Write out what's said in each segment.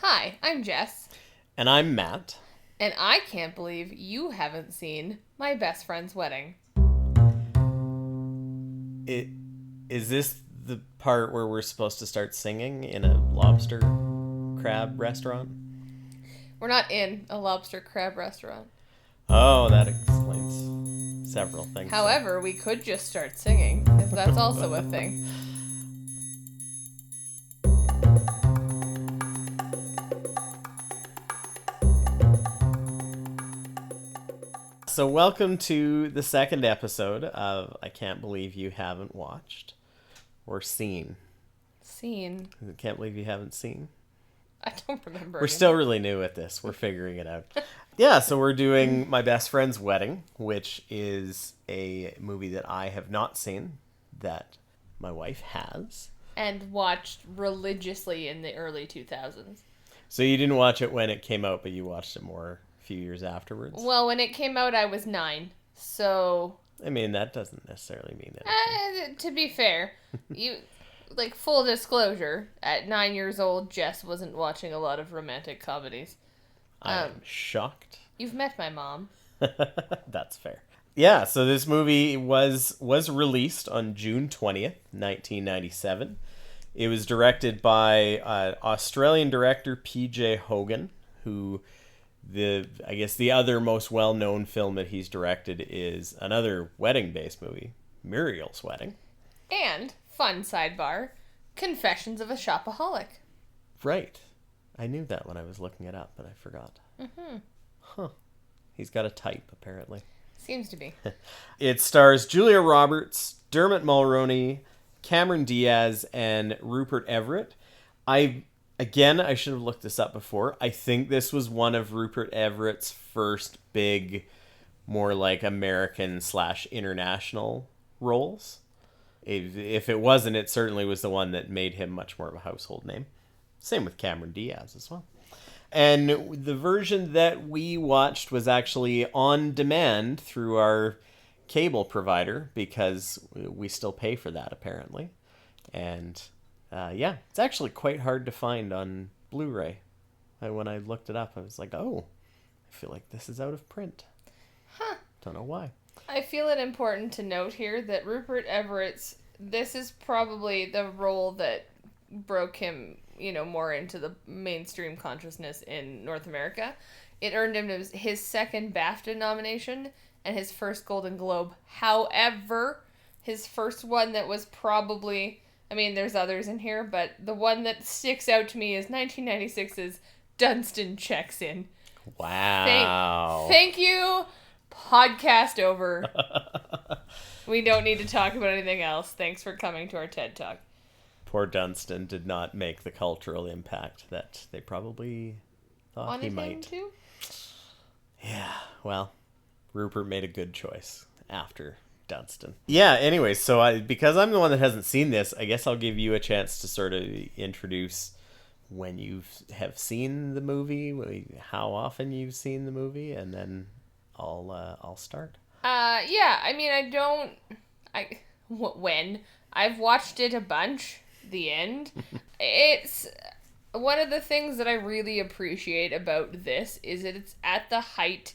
Hi, I'm Jess. And I'm Matt. And I can't believe you haven't seen My Best Friend's Wedding. Is this the part where we're supposed to start singing in a lobster crab restaurant? We're not in a lobster crab restaurant. Oh, that explains several things. However, we could just start singing, if that's also a thing. So welcome to the second episode of I Can't Believe You Haven't Watched or Seen. Seen. I can't believe you haven't seen. I don't remember. We're still really new at this. We're figuring it out. Yeah, so we're doing My Best Friend's Wedding, which is a movie that I have not seen, that my wife has. And watched religiously in the early 2000s. So you didn't watch it when it came out, but you watched it more a few years afterwards? Well, when it came out, I was 9. So... I mean, that doesn't necessarily mean anything. To be fair, full disclosure, at 9 years old, Jess wasn't watching a lot of romantic comedies. I'm shocked. You've met my mom. That's fair. Yeah, so this movie was released on June 20th, 1997. It was directed by Australian director P.J. Hogan, who the other most well-known film that he's directed is another wedding-based movie, Muriel's Wedding. And, fun sidebar, Confessions of a Shopaholic. Right. I knew that when I was looking it up, but I forgot. Mm-hmm. Huh. He's got a type, apparently. Seems to be. It stars Julia Roberts, Dermot Mulroney, Cameron Diaz, and Rupert Everett. I should have looked this up before. I think this was one of Rupert Everett's first big, more like American/international roles. If it wasn't, it certainly was the one that made him much more of a household name. Same with Cameron Diaz as well. And the version that we watched was actually on demand through our cable provider, because we still pay for that, apparently. And it's actually quite hard to find on Blu-ray. When I looked it up, I was like, oh, I feel like this is out of print. Huh. Don't know why. I feel it important to note here that Rupert Everett's, this is probably the role that broke him, more into the mainstream consciousness in North America. It earned him his second BAFTA nomination and his first Golden Globe. However, his first one that was probably, there's others in here, but the one that sticks out to me is 1996's Dunstan Checks In. Wow. Thank you. Podcast over. We don't need to talk about anything else. Thanks for coming to our TED Talk. Poor Dunstan did not make the cultural impact that they probably thought he might. To? Yeah, well, Rupert made a good choice after Dunstan. Yeah, anyway, so because I'm the one that hasn't seen this, I guess I'll give you a chance to sort of introduce when you have seen the movie, how often you've seen the movie, and then I'll start. When I've watched it a bunch. The end. It's one of the things that I really appreciate about this is that it's at the height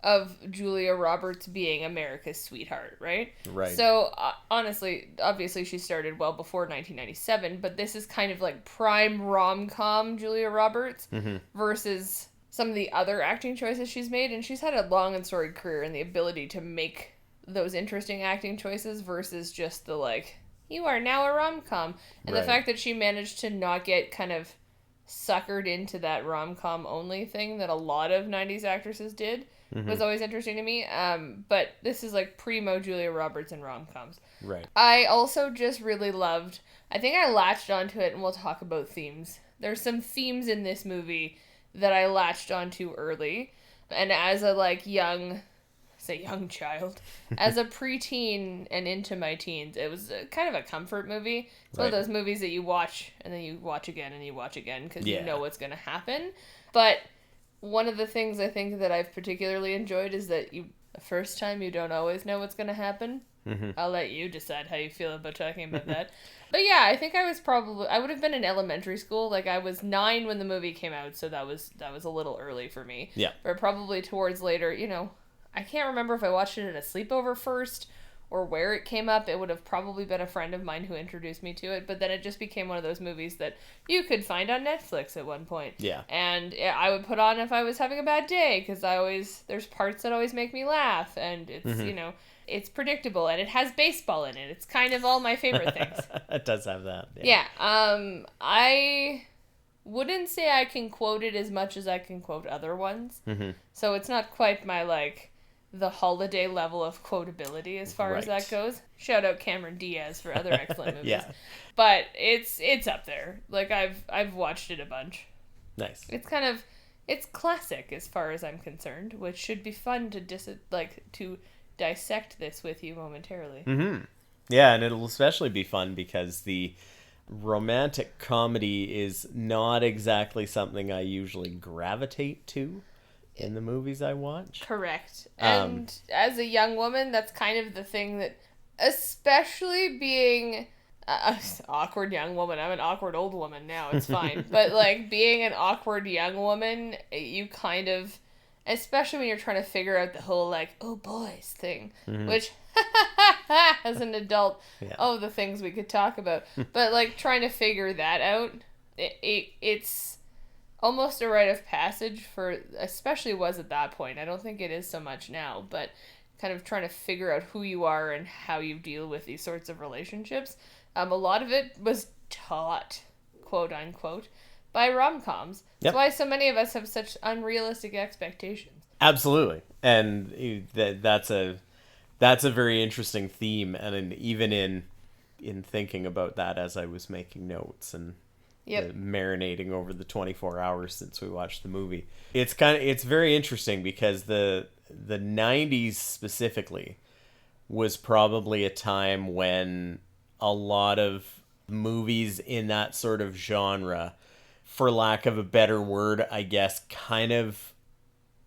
of Julia Roberts being America's sweetheart, right? Right. So, obviously she started well before 1997, but this is kind of like prime rom-com Julia Roberts versus some of the other acting choices she's made, and she's had a long and storied career and the ability to make those interesting acting choices versus just the you are now a rom-com. And right. The fact that she managed to not get kind of suckered into that rom-com only thing that a lot of 90s actresses did was always interesting to me. But this is primo Julia Roberts in rom-coms. Right. I also just really loved, I think I latched onto it, and we'll talk about themes. There's some themes in this movie that I latched onto early. And as a young child, as a preteen and into my teens, it was kind of a comfort movie. It's one of those movies that you watch and then you watch again and you watch again because you know what's going to happen. But one of the things I think that I've particularly enjoyed is that the first time you don't always know what's going to happen, I'll let you decide how you feel about talking about that. But yeah, I think I would have been in elementary school. Like I was 9 when the movie came out, so that was a little early for me. Yeah. But probably towards later, I can't remember if I watched it at a sleepover first or where it came up. It would have probably been a friend of mine who introduced me to it, but then it just became one of those movies that you could find on Netflix at one point. Yeah. And I would put on if I was having a bad day, because there's parts that always make me laugh, and it's, it's predictable, and it has baseball in it. It's kind of all my favorite things. It does have that. Yeah. I wouldn't say I can quote it as much as I can quote other ones. So it's not quite my, the holiday level of quotability as far as that goes. Shout out Cameron Diaz for other excellent movies. Yeah. But it's up there. Like I've watched it a bunch. Nice. It's classic as far as I'm concerned, which should be fun to dissect this with you momentarily. Yeah, and it'll especially be fun because the romantic comedy is not exactly something I usually gravitate to in the movies I watch. Correct. And as a young woman, that's kind of the thing that, especially being an awkward young woman, I'm an awkward old woman now, it's fine. But being an awkward young woman, you kind of, especially when you're trying to figure out the whole oh boys thing, which as an adult, the things we could talk about. But trying to figure that out, it's almost a rite of passage especially was at that point. I don't think it is so much now, but kind of trying to figure out who you are and how you deal with these sorts of relationships. A lot of it was taught, quote unquote, by rom-coms. That's why so many of us have such unrealistic expectations. Absolutely. And that's a very interesting theme, and even in thinking about that as I was making notes and marinating over the 24 hours since we watched the movie, it's very interesting because the 90s specifically was probably a time when a lot of movies in that sort of genre, for lack of a better word, I guess, kind of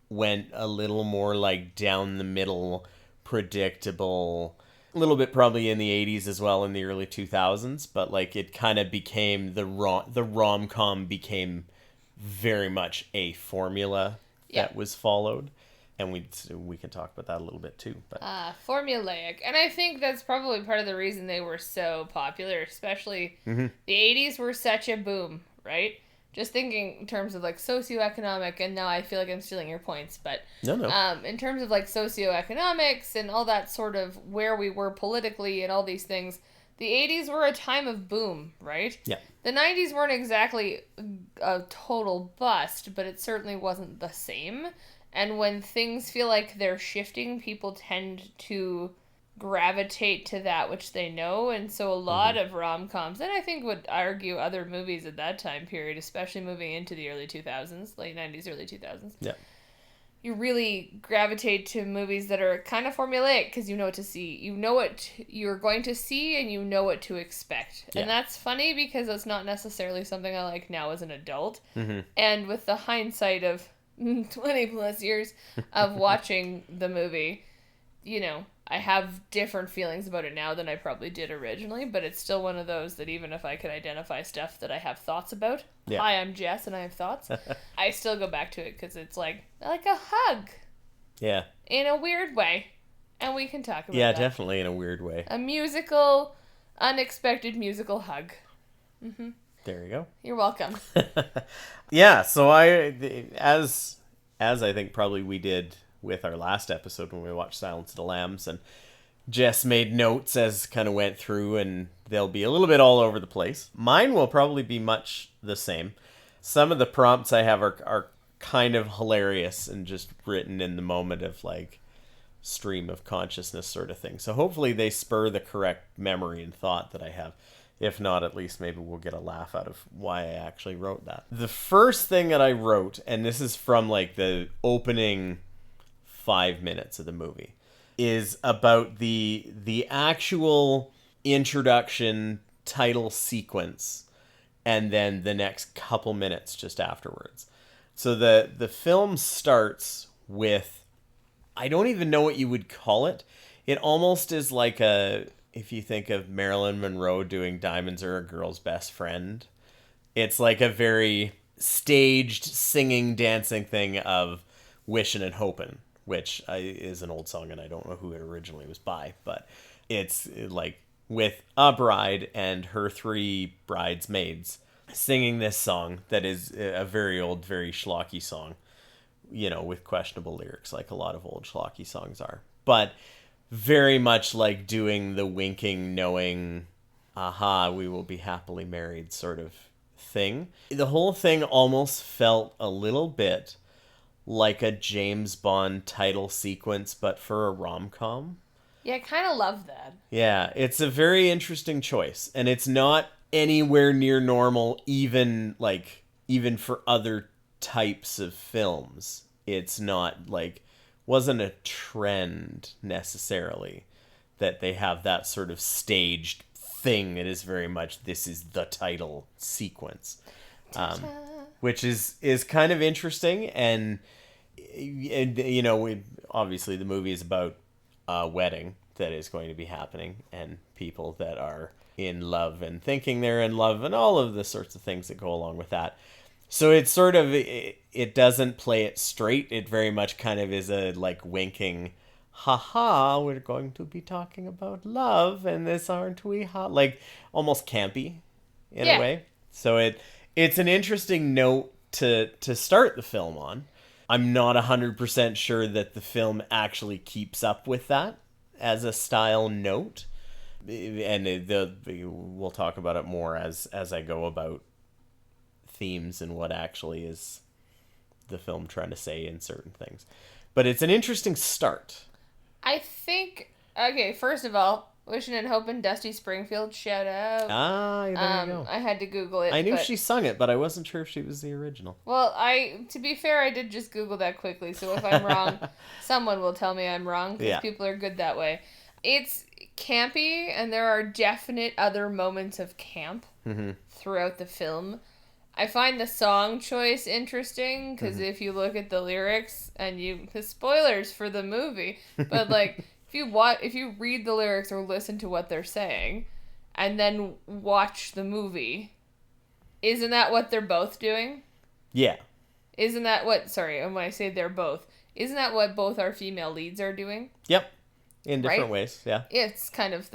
went a little more down the middle, predictable. A little bit probably in the 80s as well, in the early 2000s, but it kind of became the rom-com became very much a formula that was followed, and we can talk about that a little bit too. But formulaic, and I think that's probably part of the reason they were so popular, especially the 80s were such a boom, right? Just thinking in terms of socioeconomic, and now I feel like I'm stealing your points, but no. In terms of socioeconomics and all that sort of where we were politically and all these things, the 80s were a time of boom, right? Yeah. The 90s weren't exactly a total bust, but it certainly wasn't the same. And when things feel like they're shifting, people tend to gravitate to that which they know, and so a lot of rom-coms, and I think would argue other movies at that time period, especially moving into the early 2000s, late 90s, early 2000s, you really gravitate to movies that are kind of formulaic because you know what to see, you know what you're going to see, and you know what to expect. And that's funny because it's not necessarily something I like now as an adult, and with the hindsight of 20 plus years of watching the movie, I have different feelings about it now than I probably did originally, but it's still one of those that even if I could identify stuff that I have thoughts about, hi, I'm Jess and I have thoughts, I still go back to it because it's like a hug. Yeah. In a weird way. And we can talk about that. Yeah, definitely in a weird way. A musical, unexpected musical hug. There you go. You're welcome. Yeah, so as I think probably we did with our last episode when we watched Silence of the Lambs, and Jess made notes as kind of went through, and they'll be a little bit all over the place. Mine will probably be much the same. Some of the prompts I have are kind of hilarious and just written in the moment of stream of consciousness sort of thing. So hopefully they spur the correct memory and thought that I have. If not, at least maybe we'll get a laugh out of why I actually wrote that. The first thing that I wrote, and this is from the opening 5 minutes of the movie, is about the actual introduction title sequence and then the next couple minutes just afterwards. So the film starts with, I don't even know what you would call it. It almost is like if you think of Marilyn Monroe doing Diamonds Are a Girl's Best Friend, it's like a very staged singing, dancing thing of Wishin' and Hopin', which is an old song and I don't know who it originally was by, but it's like with a bride and her 3 bridesmaids singing this song that is a very old, very schlocky song, with questionable lyrics like a lot of old schlocky songs are. But very much like doing the winking, knowing, aha, we will be happily married sort of thing. The whole thing almost felt a little bit like a James Bond title sequence, but for a rom-com. Yeah, I kind of love that. Yeah, it's a very interesting choice, and it's not anywhere near normal, even for other types of films. It's not wasn't a trend necessarily that they have that sort of staged thing. It is very much, this is the title sequence, which is kind of interesting. And obviously the movie is about a wedding that is going to be happening and people that are in love and thinking they're in love and all of the sorts of things that go along with that. So it's sort of, it doesn't play it straight. It very much kind of is a winking, haha, we're going to be talking about love and this, aren't we? Almost campy in a way. So it's an interesting note to start the film on. I'm not 100% sure that the film actually keeps up with that as a style note. And we'll talk about it more as I go about themes and what actually is the film trying to say in certain things. But it's an interesting start. I think, okay, first of all, Wishin' and Hopin', Dusty Springfield, shout out. There you go. I had to Google it. I knew she sung it, but I wasn't sure if she was the original. Well, to be fair, I did just Google that quickly, so if I'm wrong, someone will tell me I'm wrong, because people are good that way. It's campy, and there are definite other moments of camp throughout the film. I find the song choice interesting, because if you look at the lyrics, and spoilers for the movie, but if you read the lyrics or listen to what they're saying, and then watch the movie, isn't that what they're both doing? Yeah. Isn't that what, sorry, when I say they're both, isn't that what both our female leads are doing? Yep. In different ways, yeah. It's kind of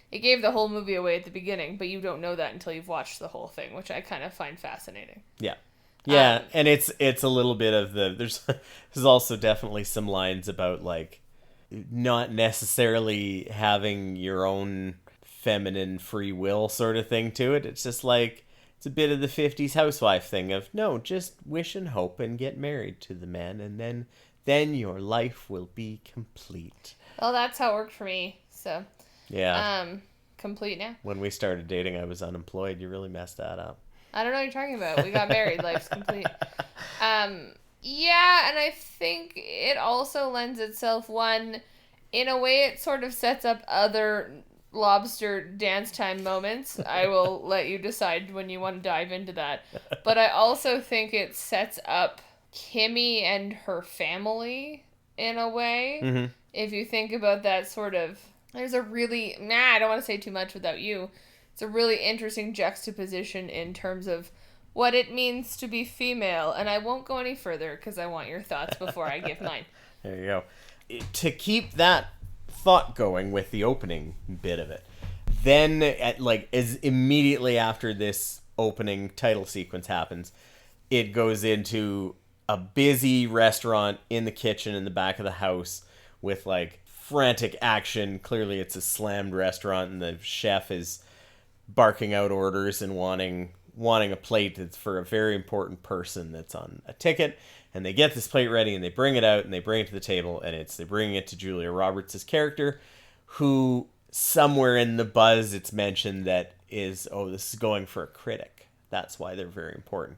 it gave the whole movie away at the beginning, but you don't know that until you've watched the whole thing, which I kind of find fascinating. Yeah. Yeah, and it's a little bit of there's also definitely some lines about not necessarily having your own feminine free will sort of thing to it. It's just it's a bit of the 50s housewife thing of, no, just wish and hope and get married to the man, and then your life will be complete. Well, that's how it worked for me, so. Yeah. Complete now. When we started dating, I was unemployed. You really messed that up. I don't know what you're talking about. We got married. Life's complete. Yeah, and I think it also lends itself, in a way it sort of sets up other lobster dance time moments. I will let you decide when you want to dive into that. But I also think it sets up Kimmy and her family in a way. Mm-hmm. If you think about that sort of... There's a really... I don't want to say too much without you. It's a really interesting juxtaposition in terms of what it means to be female. And I won't go any further because I want your thoughts before I give mine. There you go. To keep that thought going with the opening bit of it, then as immediately after this opening title sequence happens, it goes into a busy restaurant in the kitchen in the back of the house with frantic action. Clearly it's a slammed restaurant and the chef is barking out orders and wanting a plate that's for a very important person that's on a ticket. And they get this plate ready and they bring it out and they bring it to the table, and they bring it to Julia Roberts' character, who somewhere in the buzz it's mentioned that is, this is going for a critic. That's why they're very important.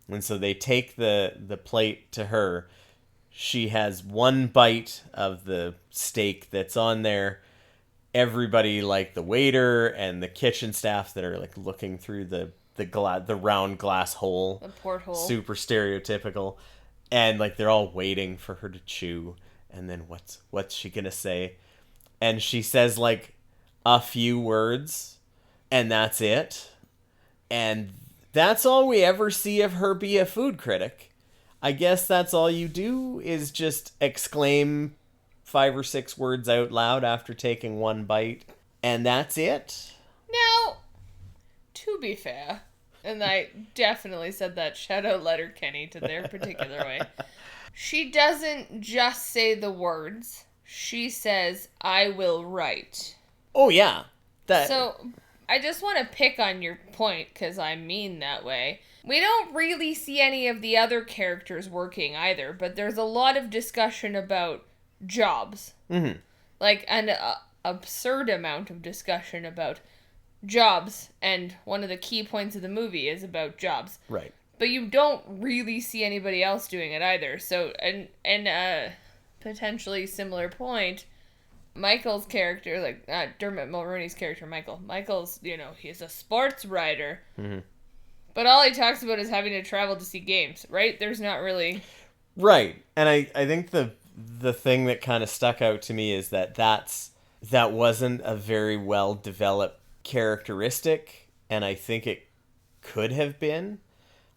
And so they take the plate to her. She has one bite of the steak that's on there. Everybody, the waiter and the kitchen staff that are looking through the round glass hole, the porthole, super stereotypical, and they're all waiting for her to chew. And then what's she gonna say? and she says like a few words, and that's it. And that's all we ever see of her be a food critic. I guess that's all you do is just exclaim 5 or 6 words out loud after taking one bite, and that's it. Now, to be fair, and I definitely said that, shout out Letterkenny to their particular way, she doesn't just say the words. She says, "I will write." Oh, yeah. So, I just want to pick on your point, because I mean that way. We don't really see any of the other characters working either, but there's a lot of discussion about jobs. Mm-hmm. Like, an absurd amount of discussion about jobs, and one of the key points of the movie is about jobs. Right. But you don't really see anybody else doing it either. So, and a potentially similar point, Michael's character, like Dermot Mulroney's character, Michael's, he's a sports writer. Mm-hmm. But all he talks about is having to travel to see games, right? There's not really... Right. And I think the thing that kind of stuck out to me is that wasn't a very well developed characteristic, and I think it could have been.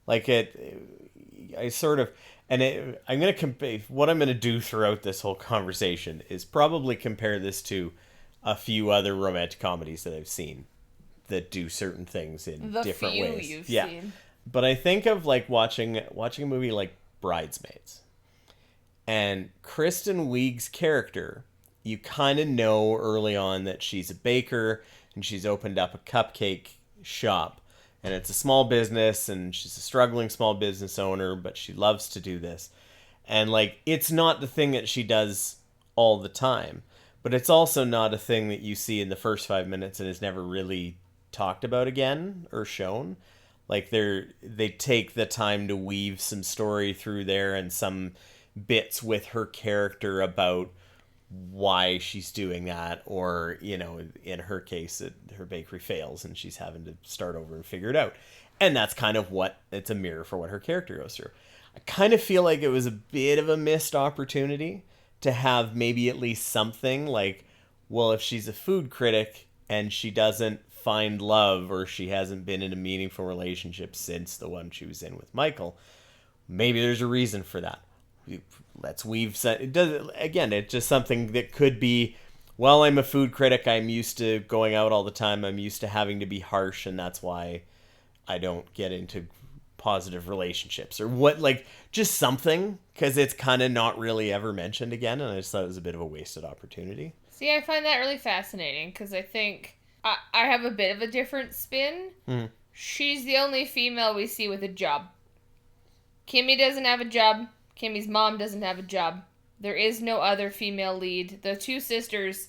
Like I'm going to compare, what I'm going to do throughout this whole conversation is probably compare this to a few other romantic comedies that I've seen that do certain things in different ways. You've seen. But I think of like watching a movie like Bridesmaids. And Kristen Wiig's character, you kind of know early on that she's a baker and she's opened up a cupcake shop. And it's a small business, and she's a struggling small business owner, but she loves to do this. And, like, it's not the thing that she does all the time, but it's also not a thing that you see in the first 5 minutes and is never really talked about again or shown. Like, they take the time to weave some story through there and some bits with her character about why she's doing that, or in her case her bakery fails and she's having to start over and figure it out, and that's kind of what it's a mirror for what her character goes through. I kind of feel like it was a bit of a missed opportunity to have maybe at least something like, well, if she's a food critic and she doesn't find love, or she hasn't been in a meaningful relationship since the one she was in with Michael, maybe there's a reason for that. Let's weave. It does again. It's just something that could be. Well, I'm a food critic. I'm used to going out all the time. I'm used to having to be harsh, and that's why I don't get into positive relationships or what. Like just something, because it's kind of not really ever mentioned again, and I just thought it was a bit of a wasted opportunity. See, I find that really fascinating because I think I have a bit of a different spin. Mm-hmm. She's the only female we see with a job. Kimmy doesn't have a job. Kimmy's mom doesn't have a job. There is no other female lead. The two sisters,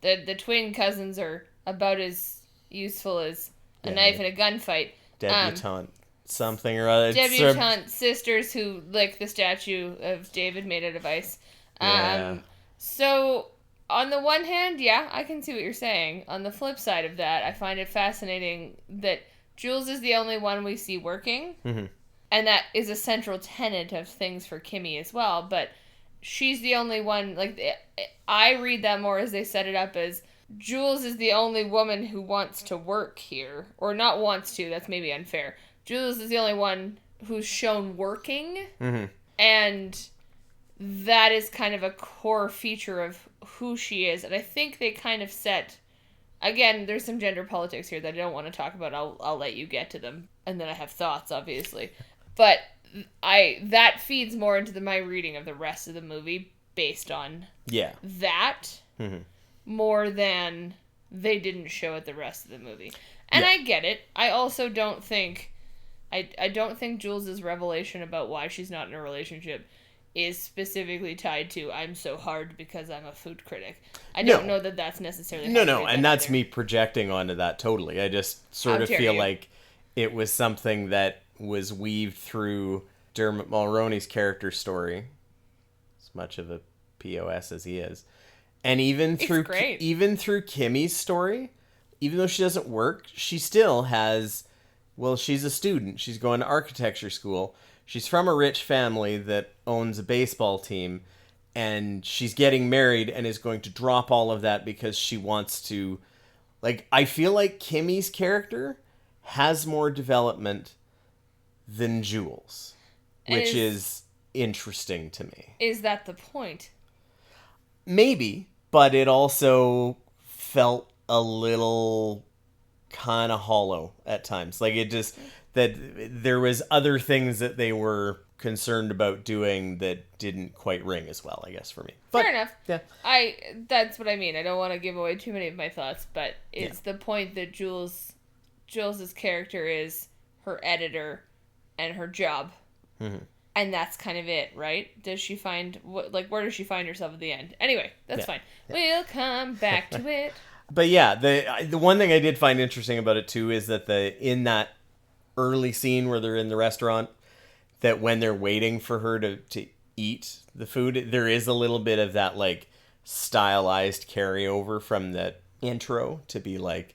the twin cousins, are about as useful as a knife in a gunfight. Debutante something or other. Debutante sisters who lick the statue of David made out of ice. So, on the one hand, yeah, I can see what you're saying. On the flip side of that, I find it fascinating that Jules is the only one we see working. Mm-hmm. And that is a central tenet of things for Kimmy as well. But she's the only one, like, I read that more as they set it up as Jules is the only woman who wants to work here. Or not wants to, that's maybe unfair. Jules is the only one who's shown working. Mm-hmm. And that is kind of a core feature of who she is. And I think they kind of set... Again, there's some gender politics here that I don't want to talk about. I'll let you get to them. And then I have thoughts, obviously. But that feeds more into my reading of the rest of the movie based on that more than they didn't show it the rest of the movie. And I get it. I also don't think I don't think Jules' revelation about why she's not in a relationship is specifically tied to I'm so hard because I'm a food critic. I don't know that that's necessarily and that's me projecting onto that totally. I just sort of feel like it was something that was weaved through Dermot Mulroney's character story, as much of a POS as he is, and even through Kimmy's story. Even though she doesn't work, she still has. Well, she's a student. She's going to architecture school. She's from a rich family that owns a baseball team, and she's getting married and is going to drop all of that because she wants to, like, I feel like Kimmy's character has more development than Jules, which is interesting to me. Is that the point? Maybe, but it also felt a little kind of hollow at times. Like, it just, that there was other things that they were concerned about doing that didn't quite ring as well, I guess, for me. But, fair enough. Yeah. That's what I mean. I don't want to give away too many of my thoughts, but it's the point that Jules's character is her editor and her job. Mm-hmm. And that's kind of it, right? Does she find where does she find herself at the end? Anyway, that's fine. We'll come back to it. But yeah, the one thing I did find interesting about it too is that in that early scene where they're in the restaurant, that when they're waiting for her to eat the food, there is a little bit of that like stylized carryover from that intro to be like,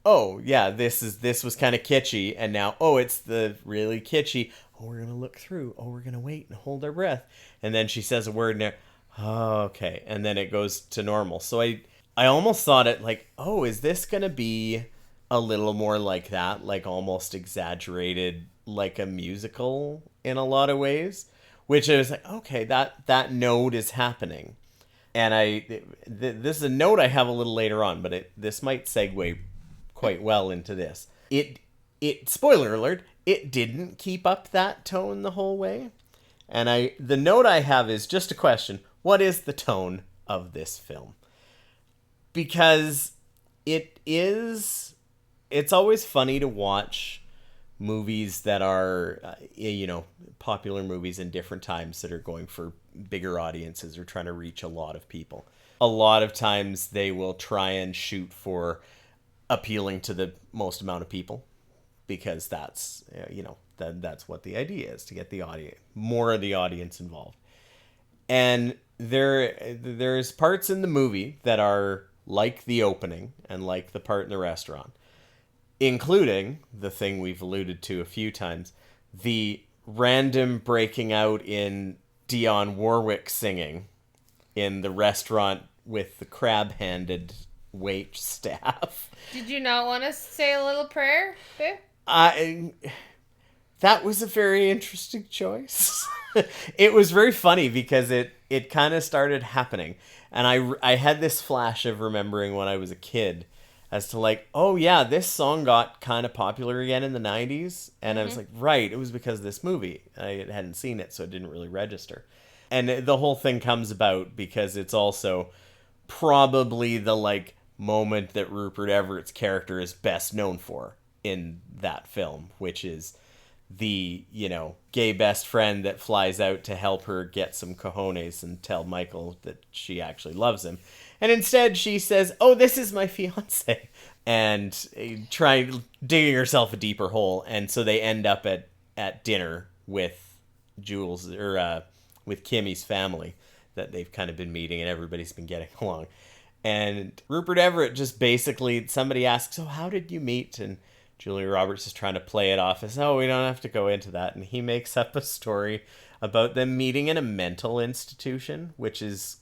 oh yeah, this was kind of kitschy, and now it's the really kitschy. Oh, we're gonna look through. Oh, we're gonna wait and hold our breath, and then she says a word and there. Oh, okay, and then it goes to normal. So I almost thought it like, oh, is this gonna be a little more like that, like almost exaggerated, like a musical in a lot of ways, which I was like, okay, that note is happening, and this is a note I have a little later on, but this might segue quite well into this. It spoiler alert, it didn't keep up that tone the whole way. And the note I have is just a question. What is the tone of this film? Because it's always funny to watch movies that are, popular movies in different times that are going for bigger audiences or trying to reach a lot of people. A lot of times they will try and shoot for appealing to the most amount of people, because that's that's what the idea is, to get the audience, more of the audience involved. And there's parts in the movie that are like the opening and like the part in the restaurant, including the thing we've alluded to a few times, the random breaking out in Dionne Warwick singing in the restaurant with the crab-handed wait staff. Did you not want to say a little prayer, babe? That was a very interesting choice. It was very funny because it kind of started happening, and I had this flash of remembering when I was a kid as to like, oh yeah, this song got kind of popular again in the 90s, and I was like, right, it was because of this movie. I hadn't seen it, so it didn't really register. And the whole thing comes about because it's also probably the like moment that Rupert Everett's character is best known for in that film, which is the, gay best friend that flies out to help her get some cojones and tell Michael that she actually loves him. And instead she says, oh, this is my fiance, and digging herself a deeper hole. And so they end up at dinner with Jules, or with Kimmy's family that they've kind of been meeting, and everybody's been getting along. And Rupert Everett just basically, somebody asks, oh, how did you meet? And Julia Roberts is trying to play it off as, oh, we don't have to go into that. And he makes up a story about them meeting in a mental institution, which is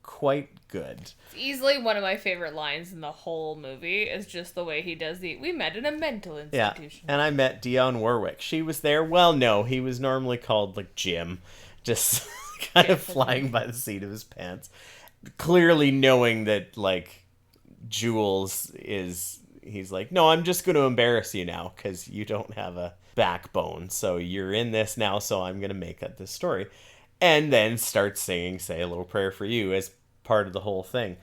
quite good. It's easily one of my favorite lines in the whole movie, is just the way he does we met in a mental institution. Yeah, and I met Dionne Warwick. She was there. Well, no, he was normally called, like, Jim. Just kind of flying by the seat of his pants. Clearly knowing that, like, Jules he's like, no, I'm just going to embarrass you now because you don't have a backbone. So you're in this now, so I'm going to make up this story. And then starts singing Say a Little Prayer for You as part of the whole thing.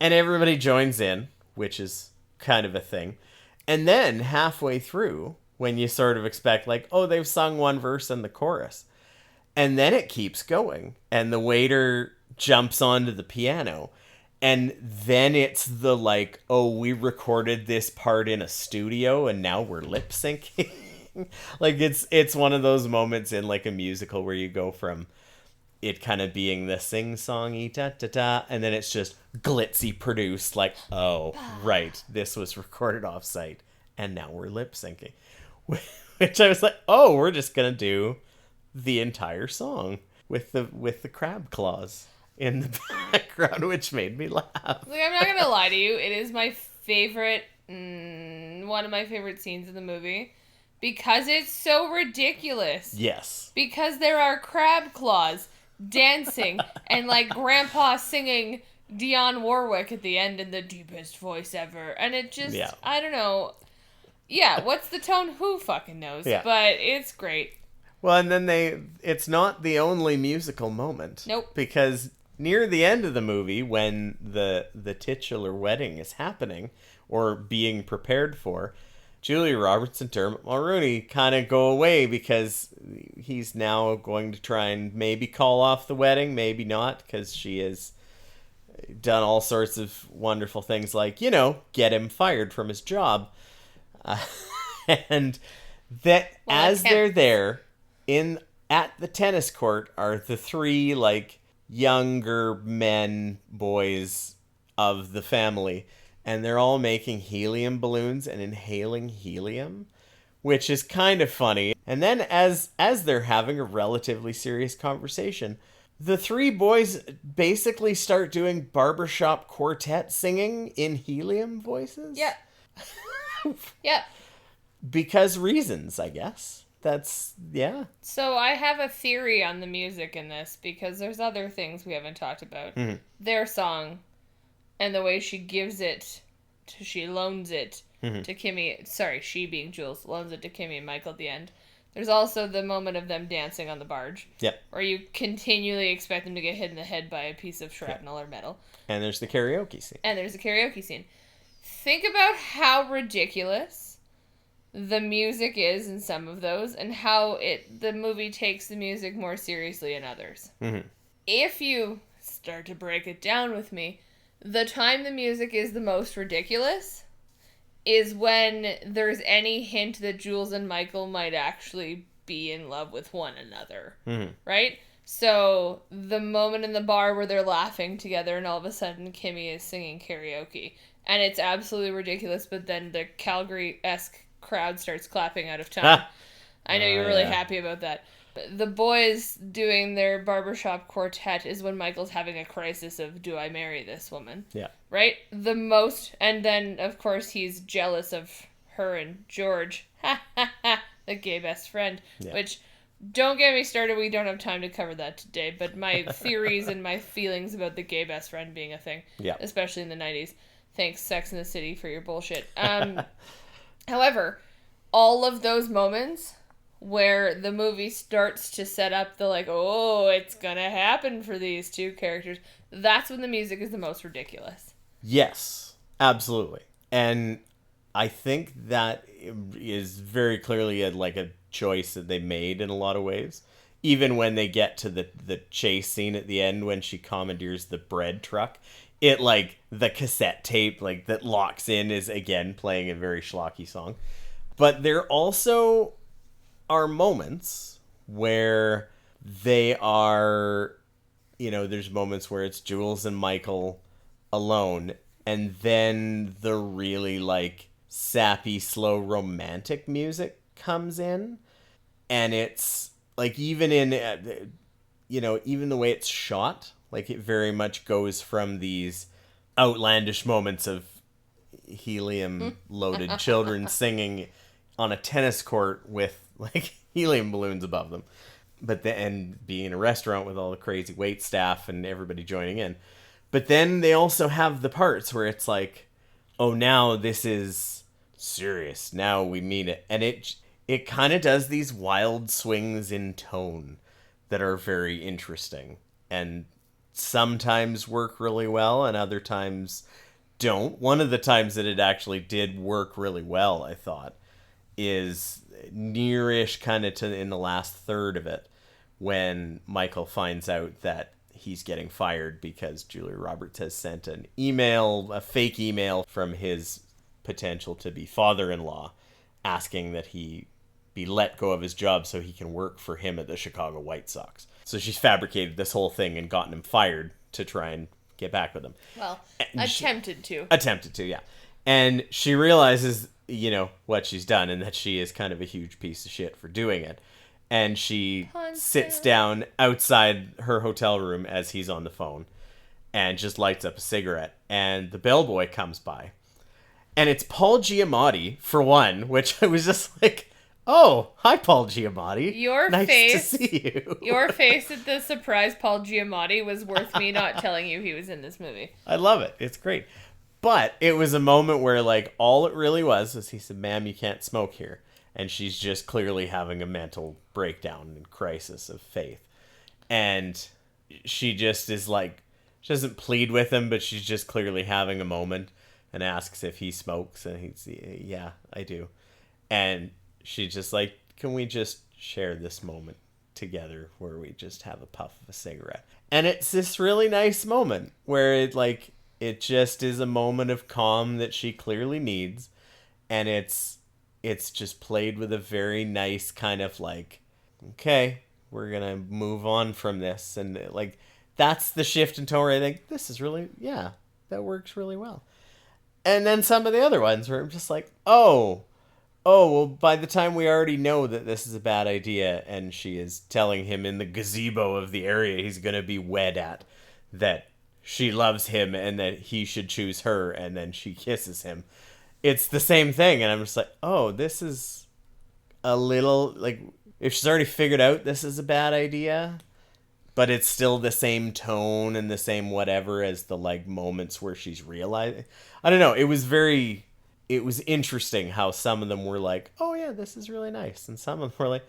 And everybody joins in, which is kind of a thing. And then halfway through, when you sort of expect, like, oh, they've sung one verse and the chorus. And then it keeps going. And the waiter jumps onto the piano. And then it's the like, oh, we recorded this part in a studio and now we're lip syncing. Like it's one of those moments in like a musical where you go from it kind of being the sing-songy ta-ta-ta, and then it's just glitzy produced, like, oh, right, this was recorded off-site and now we're lip syncing. Which I was like, oh, we're just going to do the entire song. with the crab claws in the background, which made me laugh. Like, I'm not gonna lie to you, it is my favorite, one of my favorite scenes in the movie, because it's so ridiculous. Yes. Because there are crab claws dancing and like Grandpa singing Dionne Warwick at the end in the deepest voice ever, and it just, I don't know. Yeah, what's the tone? Who fucking knows? Yeah. But it's great. Well, and then it's not the only musical moment. Nope. Because near the end of the movie, when the titular wedding is happening or being prepared for, Julia Roberts and Dermot Mulroney kind of go away because he's now going to try and maybe call off the wedding, maybe not, because she has done all sorts of wonderful things like, get him fired from his job. And that as they're there at the tennis court are the three like younger boys of the family, and they're all making helium balloons and inhaling helium, which is kind of funny. And then as they're having a relatively serious conversation, the three boys basically start doing barbershop quartet singing in helium voices. Yeah. Yeah. Because reasons, I guess. So I have a theory on the music in this, because there's other things we haven't talked about. Mm-hmm. Their song and the way she gives it, she loans it to Kimmy. Sorry, she being Jules, loans it to Kimmy and Michael at the end. There's also the moment of them dancing on the barge. Yep. Where you continually expect them to get hit in the head by a piece of shrapnel or metal. And there's the karaoke scene. Think about how ridiculous the music is in some of those, and how the movie takes the music more seriously in others. Mm-hmm. If you start to break it down with me, the time the music is the most ridiculous is when there's any hint that Jules and Michael might actually be in love with one another. Mm-hmm. Right? So, the moment in the bar where they're laughing together and all of a sudden Kimmy is singing karaoke. And it's absolutely ridiculous, but then the Calgary-esque crowd starts clapping out of time. I know you're really happy about that. The boys doing their barbershop quartet is when Michael's having a crisis of, do I marry this woman? Yeah. Right? And then, of course, he's jealous of her and George. The gay best friend. Yeah. Which, don't get me started, we don't have time to cover that today, but my theories and my feelings about the gay best friend being a thing. Yeah. Especially in the 90s. Thanks, Sex and the City, for your bullshit. However, all of those moments where the movie starts to set up the it's gonna happen for these two characters, that's when the music is the most ridiculous. Yes, absolutely. And I think that is very clearly a choice that they made in a lot of ways. Even when they get to the chase scene at the end, when she commandeers the bread truck, it the cassette tape that locks in is again playing a very schlocky song. But there also are moments where they are, there's moments where it's Jules and Michael alone, and then the really sappy, slow, romantic music comes in, and it's even in even the way it's shot, it very much goes from these outlandish moments of helium-loaded children singing on a tennis court with helium balloons above them, and being a restaurant with all the crazy wait staff and everybody joining in. But then they also have the parts where it's oh, now this is serious. Now we mean it. And it kind of does these wild swings in tone that are very interesting and sometimes work really well and other times don't. One of the times that it actually did work really well, I thought, is nearish kind of in the last third of it, when Michael finds out that he's getting fired because Julia Roberts has sent a fake email from his potential to be father-in-law, asking that he be let go of his job so he can work for him at the Chicago White Sox. So she's fabricated this whole thing and gotten him fired to try and get back with him. Well, attempted to, yeah. And she realizes, what she's done, and that she is kind of a huge piece of shit for doing it. And she Punch sits him. down outside her hotel room as he's on the phone and just lights up a cigarette. And the bellboy comes by. And it's Paul Giamatti, for one, which I was just like, oh, hi, Paul Giamatti. Your nice face, to see you. your face at the surprise Paul Giamatti was worth me not telling you he was in this movie. I love it. It's great. But it was a moment where, like, all it really was he said, ma'am, you can't smoke here. And she's just clearly having a mental breakdown and crisis of faith. And she just is like, she doesn't plead with him, but she's just clearly having a moment and asks if he smokes. And he's, yeah, I do. And she's just like, can we just share this moment together where we just have a puff of a cigarette? And it's this really nice moment where it just is a moment of calm that she clearly needs. And it's just played with a very nice kind of like, okay, we're gonna move on from this. And like, that's the shift in tone where I think this is really, yeah, that works really well. And then some of the other ones where I'm just like, oh, well, by the time we already know that this is a bad idea, and she is telling him in the gazebo of the area he's going to be wed at that she loves him and that he should choose her, and then she kisses him. It's the same thing, and I'm just like, oh, this is a little, like, if she's already figured out this is a bad idea, but it's still the same tone and the same whatever as the, like, moments where she's realizing. I don't know, it was interesting how some of them were like, oh yeah, this is really nice. And some of them were like,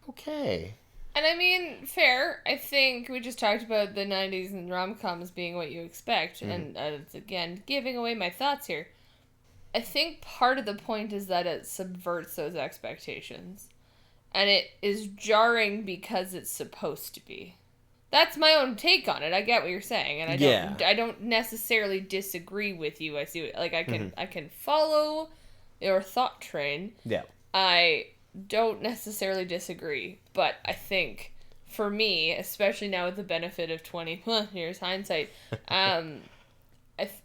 okay. And I mean, fair. I think we just talked about the 90s and rom-coms being what you expect. Mm-hmm. And it's, again, giving away my thoughts here. I think part of the point is that it subverts those expectations. And it is jarring because it's supposed to be. That's my own take on it. I get what you're saying, and I don't necessarily disagree with you. I see, like, I can follow your thought train. Yeah. I don't necessarily disagree, but I think for me, especially now with the benefit of 20 years hindsight,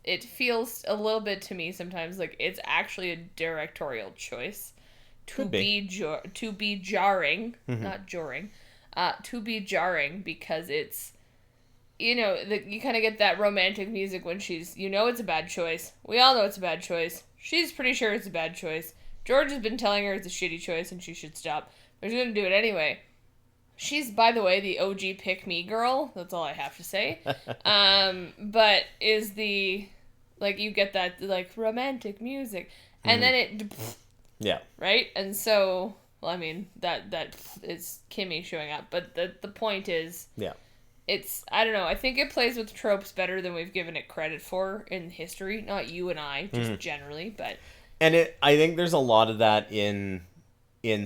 it feels a little bit to me sometimes like it's actually a directorial choice to be jarring, not jarring. To be jarring because it's, you know, you kind of get that romantic music when she's, you know, it's a bad choice. We all know it's a bad choice. She's pretty sure it's a bad choice. George has been telling her it's a shitty choice and she should stop. But she's going to do it anyway. She's, by the way, the OG pick-me girl. That's all I have to say. But is the, like, you get that, like, romantic music. And then it... Yeah. Right? And so... Well, I mean, that is Kimmy showing up, but the point is, yeah, it's, I don't know, I think it plays with tropes better than we've given it credit for in history. Not you and I, just generally, but... And I think there's a lot of that in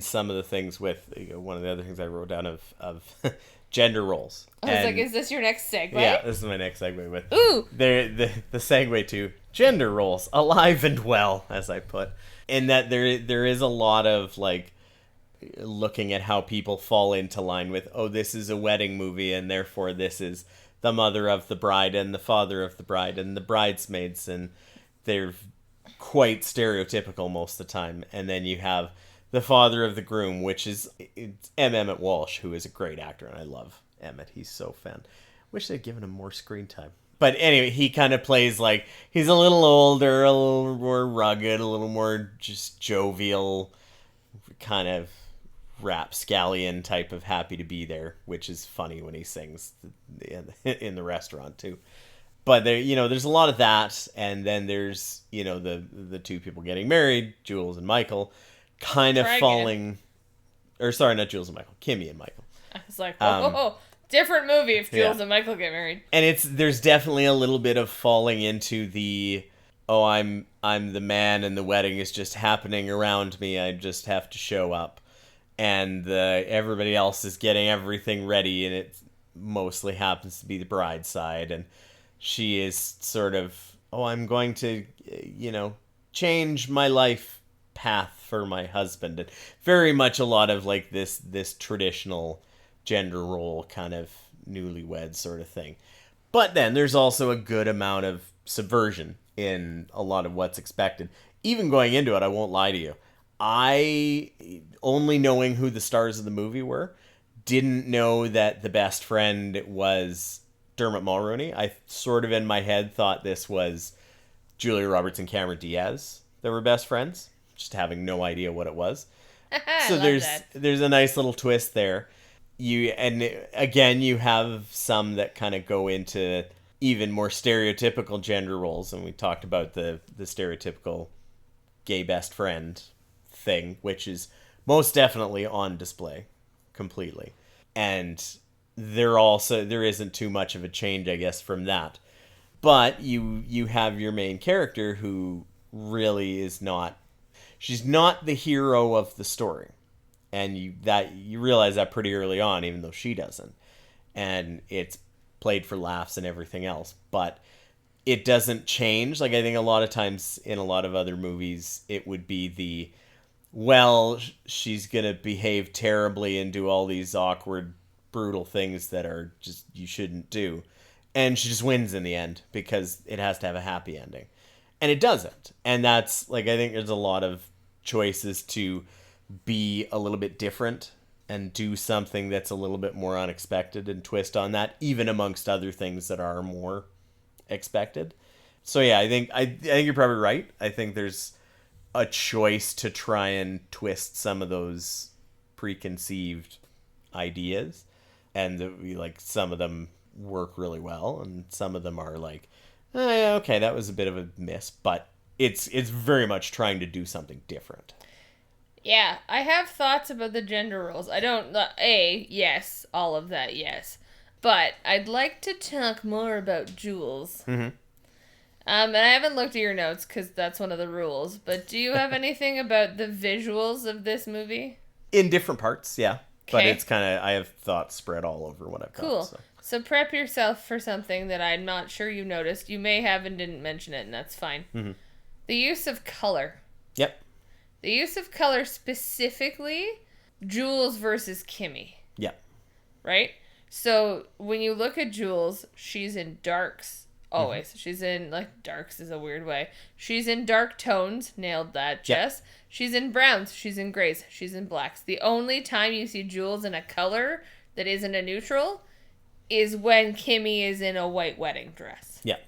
some of the things with, you know, one of the other things I wrote down of gender roles. I was like, is this your next segue? Yeah, this is my next segue with... Ooh! The segue to gender roles, alive and well, as I put. In that there is a lot of, like, looking at how people fall into line with, oh, this is a wedding movie and therefore this is the mother of the bride and the father of the bride and the bridesmaids, and they're quite stereotypical most of the time. And then you have the father of the groom, which is Emmett Walsh, who is a great actor, and I love Emmett. He's so fun. Wish they'd given him more screen time. But anyway, he kind of plays like he's a little older, a little more rugged, a little more just jovial, kind of rapscallion type of happy to be there, which is funny when he sings in the restaurant too. But there, you know, there's a lot of that, and then there's, you know, the two people getting married, Jules and Michael, kind of falling, or sorry, not Jules and Michael, Kimmy and Michael. I was like, different movie if Jules and Michael get married. And there's definitely a little bit of falling into the, oh, I'm the man and the wedding is just happening around me, I just have to show up. And everybody else is getting everything ready, and it mostly happens to be the bride's side, and she is sort of, oh, I'm going to, you know, change my life path for my husband, and very much a lot of like this traditional gender role kind of newlywed sort of thing. But then there's also a good amount of subversion in a lot of what's expected. Even going into it, I won't lie to you, I, only knowing who the stars of the movie were, didn't know that the best friend was Dermot Mulroney. I sort of in my head thought this was Julia Roberts and Cameron Diaz that were best friends, just having no idea what it was. I So love that. there's a nice little twist there. Again, you have some that kind of go into even more stereotypical gender roles, and we talked about the stereotypical gay best friend thing, which is most definitely on display completely. And there isn't too much of a change, I guess, from that. But you have your main character who really is not, she's not the hero of the story. And you realize that pretty early on, even though she doesn't. And it's played for laughs and everything else, but it doesn't change. Like, I think a lot of times in a lot of other movies, it would be she's gonna behave terribly and do all these awkward, brutal things that are just, you shouldn't do. And she just wins in the end because it has to have a happy ending. And it doesn't. And that's, like, I think there's a lot of choices to be a little bit different and do something that's a little bit more unexpected and twist on that, even amongst other things that are more expected. So yeah, I think you're probably right. I think there's a choice to try and twist some of those preconceived ideas, and like some of them work really well, and some of them are like, yeah, okay, that was a bit of a miss, but it's very much trying to do something different. Yeah, I have thoughts about the gender roles. I don't, yes, all of that, yes. But I'd like to talk more about Jules. Mm-hmm. And I haven't looked at your notes because that's one of the rules. But do you have anything about the visuals of this movie? In different parts, yeah. But Okay. it's kind of, I have thoughts spread all over what I've got. Cool. So prep yourself for something that I'm not sure you noticed. You may have and didn't mention it, and that's fine. Mm-hmm. The use of color. Yep. The use of color, specifically Jules versus Kimmy. Yep. Right? So when you look at Jules, she's in darks always. Mm-hmm. She's in, like, darks is a weird way. She's in dark tones. Nailed that, Jess. Yep. She's in browns. She's in grays. She's in blacks. The only time you see Jules in a color that isn't a neutral is when Kimmy is in a white wedding dress. Yeah.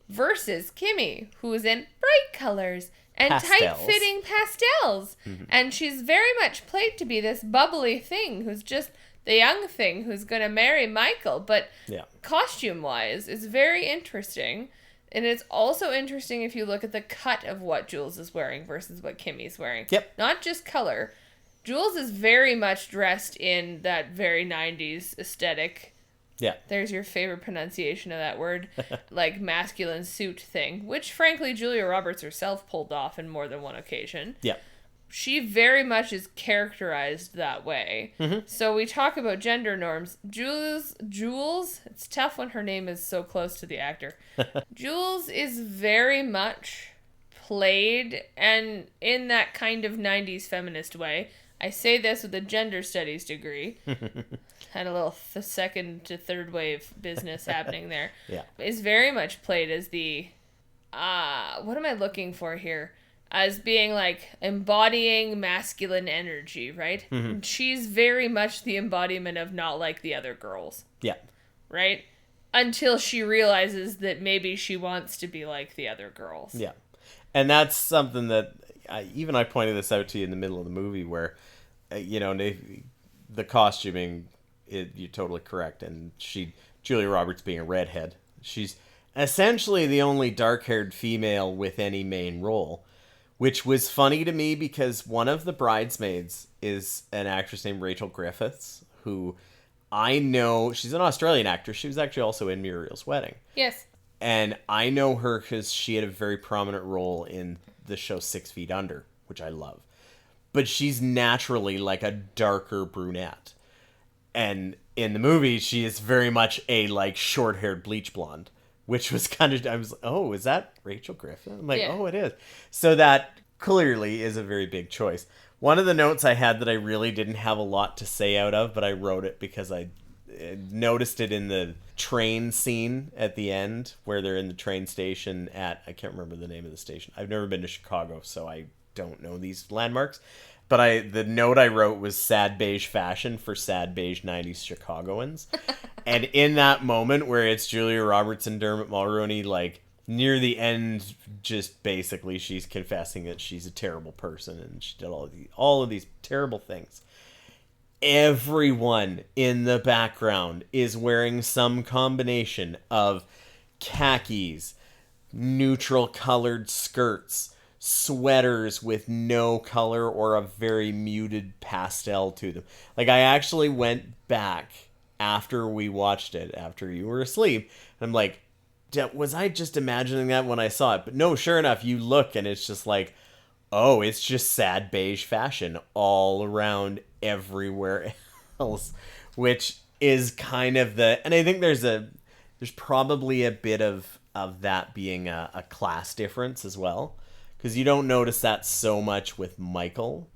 Versus Kimmy, who's in bright colors and tight-fitting pastels. Mm-hmm. And she's very much played to be this bubbly thing who's just the young thing who's going to marry Michael. But costume-wise, it's very interesting. And it's also interesting if you look at the cut of what Jules is wearing versus what Kimmy's wearing. Yep. Not just color. Jules is very much dressed in that very 90s aesthetic. Yeah. There's your favorite pronunciation of that word. Like, masculine suit thing. Which, frankly, Julia Roberts herself pulled off in more than one occasion. Yeah. She very much is characterized that way. Mm-hmm. So we talk about gender norms. Jules, it's tough when her name is so close to the actor. Jules is very much played, and in that kind of 90s feminist way. I say this with a gender studies degree. Had a little second to third wave business happening there. Yeah. Is very much played as the, what am I looking for here? As being, like, embodying masculine energy, right? Mm-hmm. And she's very much the embodiment of not like the other girls. Yeah. Right? Until she realizes that maybe she wants to be like the other girls. Yeah. And that's something that, I pointed this out to you in the middle of the movie where, the costuming, you're totally correct. And Julia Roberts being a redhead, she's essentially the only dark-haired female with any main role, which was funny to me because one of the bridesmaids is an actress named Rachel Griffiths, who I know, she's an Australian actress. She was actually also in Muriel's Wedding. Yes. And I know her because she had a very prominent role in the show 6 Feet Under, which I love. But she's naturally like a darker brunette. And in the movie, she is very much a like short-haired bleach blonde, which was kind of, I was like, oh, is that Rachel Griffith? I'm like, Oh, it is. So that clearly is a very big choice. One of the notes I had that I really didn't have a lot to say out of, but I wrote it because I noticed it in the train scene at the end where they're in the train station at, I can't remember the name of the station. I've never been to Chicago, so I don't know these landmarks. But the note I wrote was sad beige fashion for sad beige 90s Chicagoans. And in that moment where it's Julia Roberts and Dermot Mulroney, like, near the end, just basically she's confessing that she's a terrible person and she did all of these terrible things. Everyone in the background is wearing some combination of khakis, neutral colored skirts, sweaters with no color or a very muted pastel to them. Like, I actually went back after we watched it, after you were asleep, and I'm like, was I just imagining that when I saw it? But no, sure enough, you look and it's just like, oh, it's just sad beige fashion all around everywhere else, which is kind of and I think there's probably a bit of that being a class difference as well, because you don't notice that so much with Michael,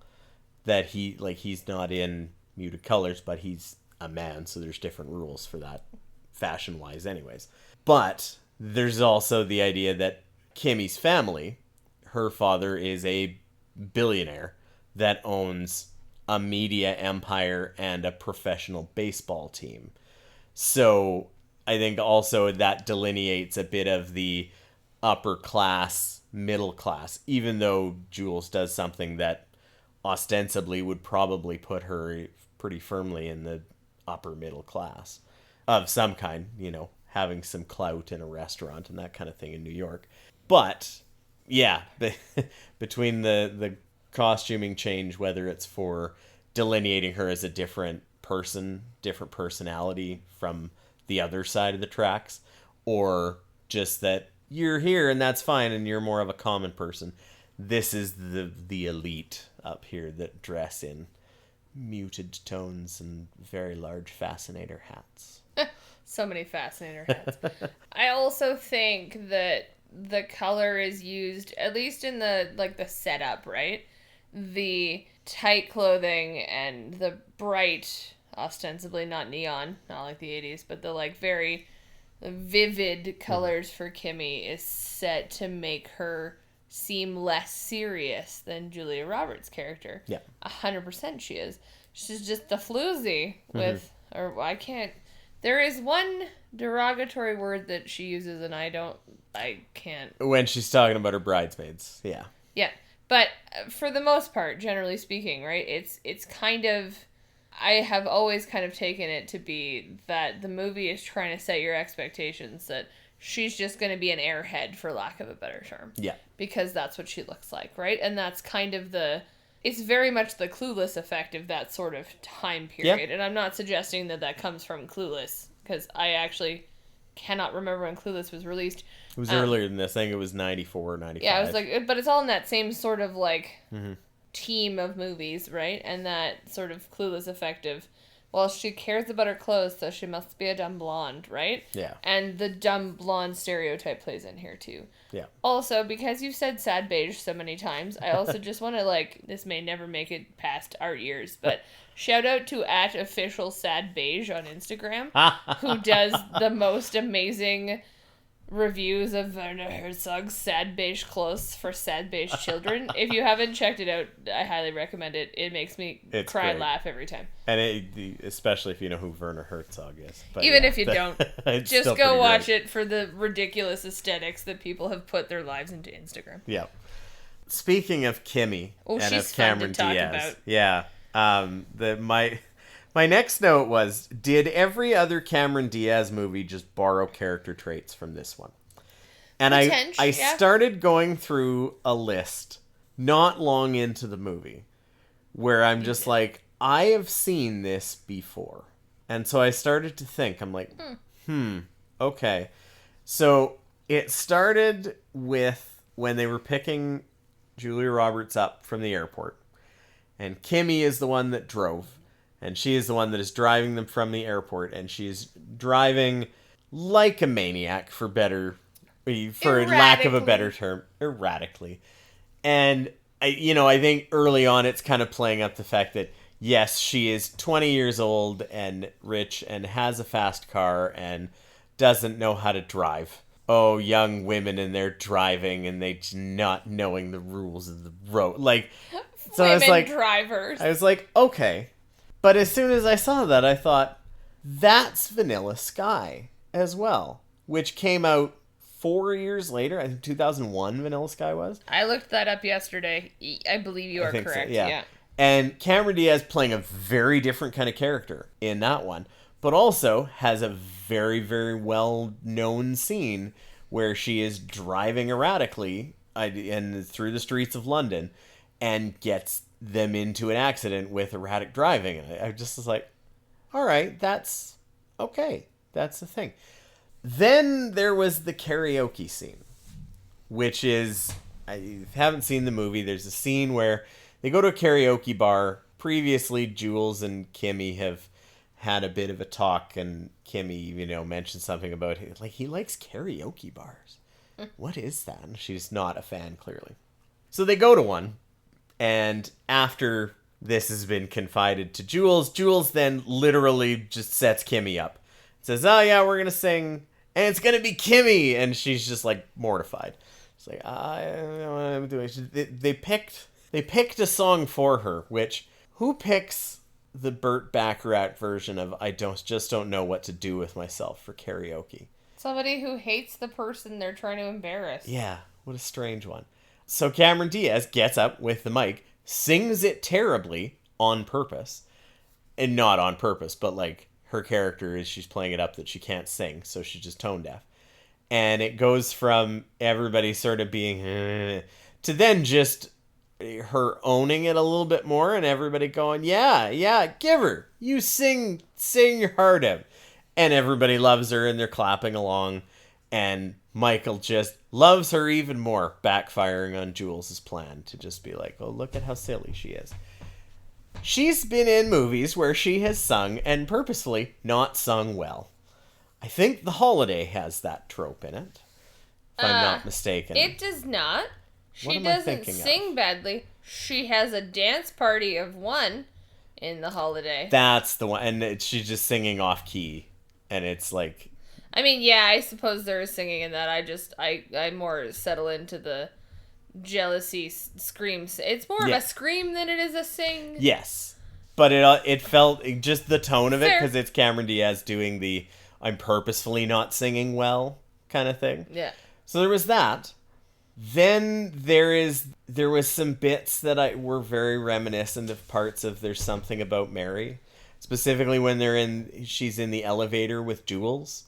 that he's not in muted colors, but he's a man, so there's different rules for that fashion wise anyways. But there's also the idea that Kimmy's family, her father is a billionaire that owns a media empire and a professional baseball team. So I think also that delineates a bit of the upper class, middle class, even though Jules does something that ostensibly would probably put her pretty firmly in the upper middle class of some kind, having some clout in a restaurant and that kind of thing in New York. But yeah, between the costuming change, whether it's for delineating her as a different person, different personality from the other side of the tracks, or just that you're here and that's fine and you're more of a common person. This is the elite up here that dress in muted tones and very large fascinator hats. So many fascinator hats. I also think that the color is used, at least in the setup, right? The tight clothing and the bright, ostensibly not neon, not like the 80s, but the very vivid colors for Kimmy is set to make her seem less serious than Julia Roberts' character. Yeah. 100% she is. She's just a floozy with, or I can't, there is one derogatory word that she uses and I can't. When she's talking about her bridesmaids, yeah. Yeah, but for the most part, generally speaking, right, it's kind of, I have always kind of taken it to be that the movie is trying to set your expectations that she's just going to be an airhead, for lack of a better term. Yeah. Because that's what she looks like, right? And that's kind of it's very much the Clueless effect of that sort of time period. Yep. And I'm not suggesting that comes from Clueless, because I actually cannot remember when Clueless was released. It was earlier than this. I think it was 94 or 95. Yeah, it was but it's all in that same sort of team of movies, right? And that sort of Clueless effect of, well, she cares about her clothes, so she must be a dumb blonde, right? Yeah. And the dumb blonde stereotype plays in here, too. Yeah. Also, because you've said sad beige so many times, I also just want to, this may never make it past our ears, but shout out to @officialsadbeige on Instagram, who does the most amazing reviews of Werner Herzog's sad beige clothes for sad beige children. If you haven't checked it out, I highly recommend it. It makes me cry and laugh every time. And especially if you know who Werner Herzog is. But even if you don't, just go watch it for the ridiculous aesthetics that people have put their lives into Instagram. Yeah. Speaking of Kimmy and of Cameron Diaz. Yeah. My next note was, did every other Cameron Diaz movie just borrow character traits from this one? And I started going through a list not long into the movie where I'm just like, I have seen this before. And so I started to think, I'm like, okay. So it started with when they were picking Julia Roberts up from the airport. And Kimmy is the one that drove. And she is the one that is driving them from the airport. And she's driving like a maniac, for lack of a better term, erratically. And, I think early on it's kind of playing up the fact that, yes, she is 20 years old and rich and has a fast car and doesn't know how to drive. oh, young women and they're driving and they just not knowing the rules of the road. Like, so Women I was like, drivers. okay. But as soon as I saw that, I thought, that's Vanilla Sky as well, which came out 4 years later. I think 2001 Vanilla Sky was. I looked that up yesterday. I believe you are correct. So, yeah. And Cameron Diaz playing a very different kind of character in that one, but also has a very, very well-known scene where she is driving erratically and through the streets of London and gets them into an accident with erratic driving. And I just was like, all right, that's okay. That's the thing. Then there was the karaoke scene, which is, I haven't seen the movie. There's a scene where they go to a karaoke bar. Previously, Jules and Kimmy have had a bit of a talk, and Kimmy, mentioned something about he likes karaoke bars. What is that? And she's not a fan, clearly. So they go to one, and after this has been confided to Jules then literally just sets Kimmy up. Says, oh yeah, we're going to sing, and it's going to be Kimmy, and she's just like mortified. It's like, I don't know what I'm doing. They picked a song for her, which, who picks the Burt Bacharach version of I just don't know what to do with myself for karaoke? Somebody who hates the person they're trying to embarrass. Yeah, what a strange one. So Cameron Diaz gets up with the mic, sings it terribly on purpose. And not on purpose, but like her character is she's playing it up that she can't sing, so she's just tone deaf. And it goes from everybody sort of being to then just her owning it a little bit more and everybody going, yeah, give her. You sing your heart out. And everybody loves her and they're clapping along. And Michael just loves her even more, backfiring on Jules' plan to just be like, oh, look at how silly she is. She's been in movies where she has sung and purposefully not sung well. I think The Holiday has that trope in it, if I'm not mistaken. It does not. She doesn't sing badly. She has a dance party of one in The Holiday. That's the one. And she's just singing off key. And it's like... I mean, yeah, I suppose there is singing in that. I more settle into the jealousy screams. It's more of a scream than it is a sing. Yes. But it felt just the tone of it, because it's Cameron Diaz doing the I'm purposefully not singing well kind of thing. Yeah. So there was that. Then there was some bits that were very reminiscent of parts of There's Something About Mary. Specifically when she's in the elevator with Jules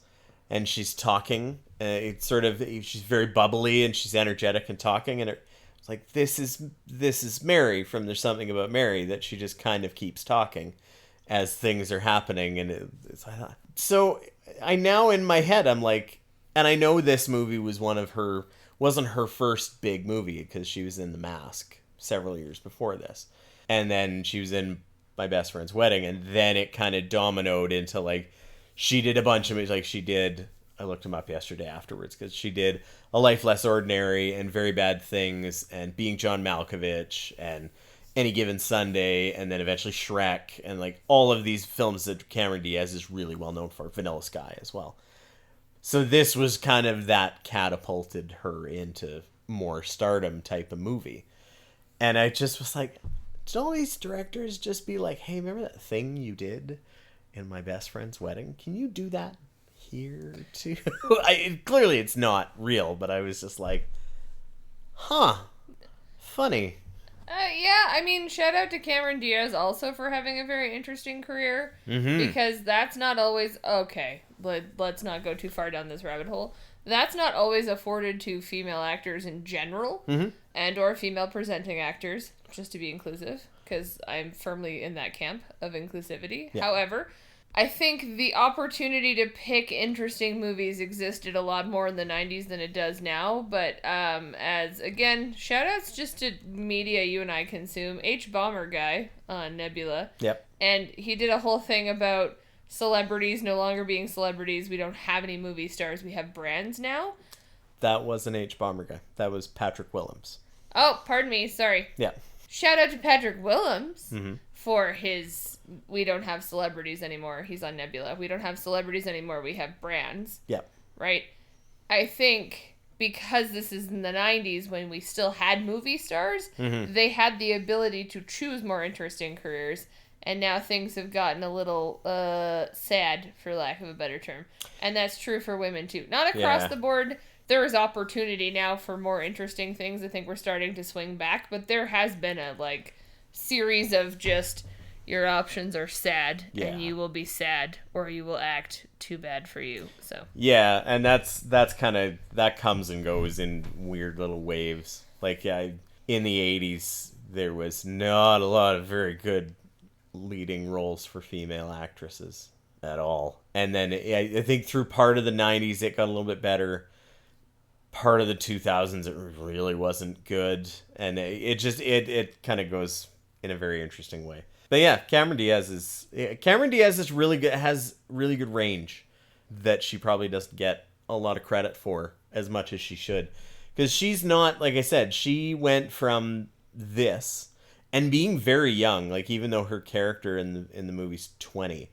and she's talking. She's very bubbly and she's energetic and talking, and it's like, this is Mary from There's Something About Mary, that she just kind of keeps talking as things are happening. And so I now in my head, I'm like, and I know this movie wasn't her first big movie, because she was in The Mask several years before this. And then she was in My Best Friend's Wedding, and then it kind of dominoed into, like, she did a bunch of movies. I looked them up yesterday afterwards, because she did A Life Less Ordinary and Very Bad Things and Being John Malkovich and Any Given Sunday, and then eventually Shrek, and like all of these films that Cameron Diaz is really well known for. Vanilla Sky as well. So this was kind of that catapulted her into more stardom type of movie. And I just was like, did all these directors just be like, hey, remember that thing you did in My Best Friend's Wedding? Can you do that here too? Clearly it's not real, but I was just like, funny. Yeah, I mean, shout out to Cameron Diaz also for having a very interesting career. Mm-hmm. Because that's not always... Okay, let's not go too far down this rabbit hole. That's not always afforded to female actors in general, and or female presenting actors, just to be inclusive, because I'm firmly in that camp of inclusivity. Yeah. However, I think the opportunity to pick interesting movies existed a lot more in the 90s than it does now. But as, again, shout-outs just to media you and I consume. H. Bomber Guy on Nebula. Yep. And he did a whole thing about celebrities no longer being celebrities. We don't have any movie stars. We have brands now. That wasn't H. Bomber Guy. That was Patrick Willems. Oh, pardon me. Sorry. Yeah. Shout out to Patrick Willems for his... We don't have celebrities anymore. He's on Nebula. We don't have celebrities anymore. We have brands. Yep. Right? I think because this is in the 90s when we still had movie stars, they had the ability to choose more interesting careers. And now things have gotten a little sad, for lack of a better term. And that's true for women, too. Not across the board. There is opportunity now for more interesting things. I think we're starting to swing back. But there has been a, series of just, your options are sad, and you will be sad, or you will act too bad for you. So yeah, and that's kind of, that comes and goes in weird little waves. Like, in the 80s, there was not a lot of very good leading roles for female actresses at all. And then I think through part of the 90s it got a little bit better. Part of the 2000s it really wasn't good, and it kind of goes in a very interesting way. But yeah, Cameron Diaz is really good, has really good range that she probably doesn't get a lot of credit for as much as she should, because she's not, like I said, she went from this and being very young, like, even though her character in the movie's 20,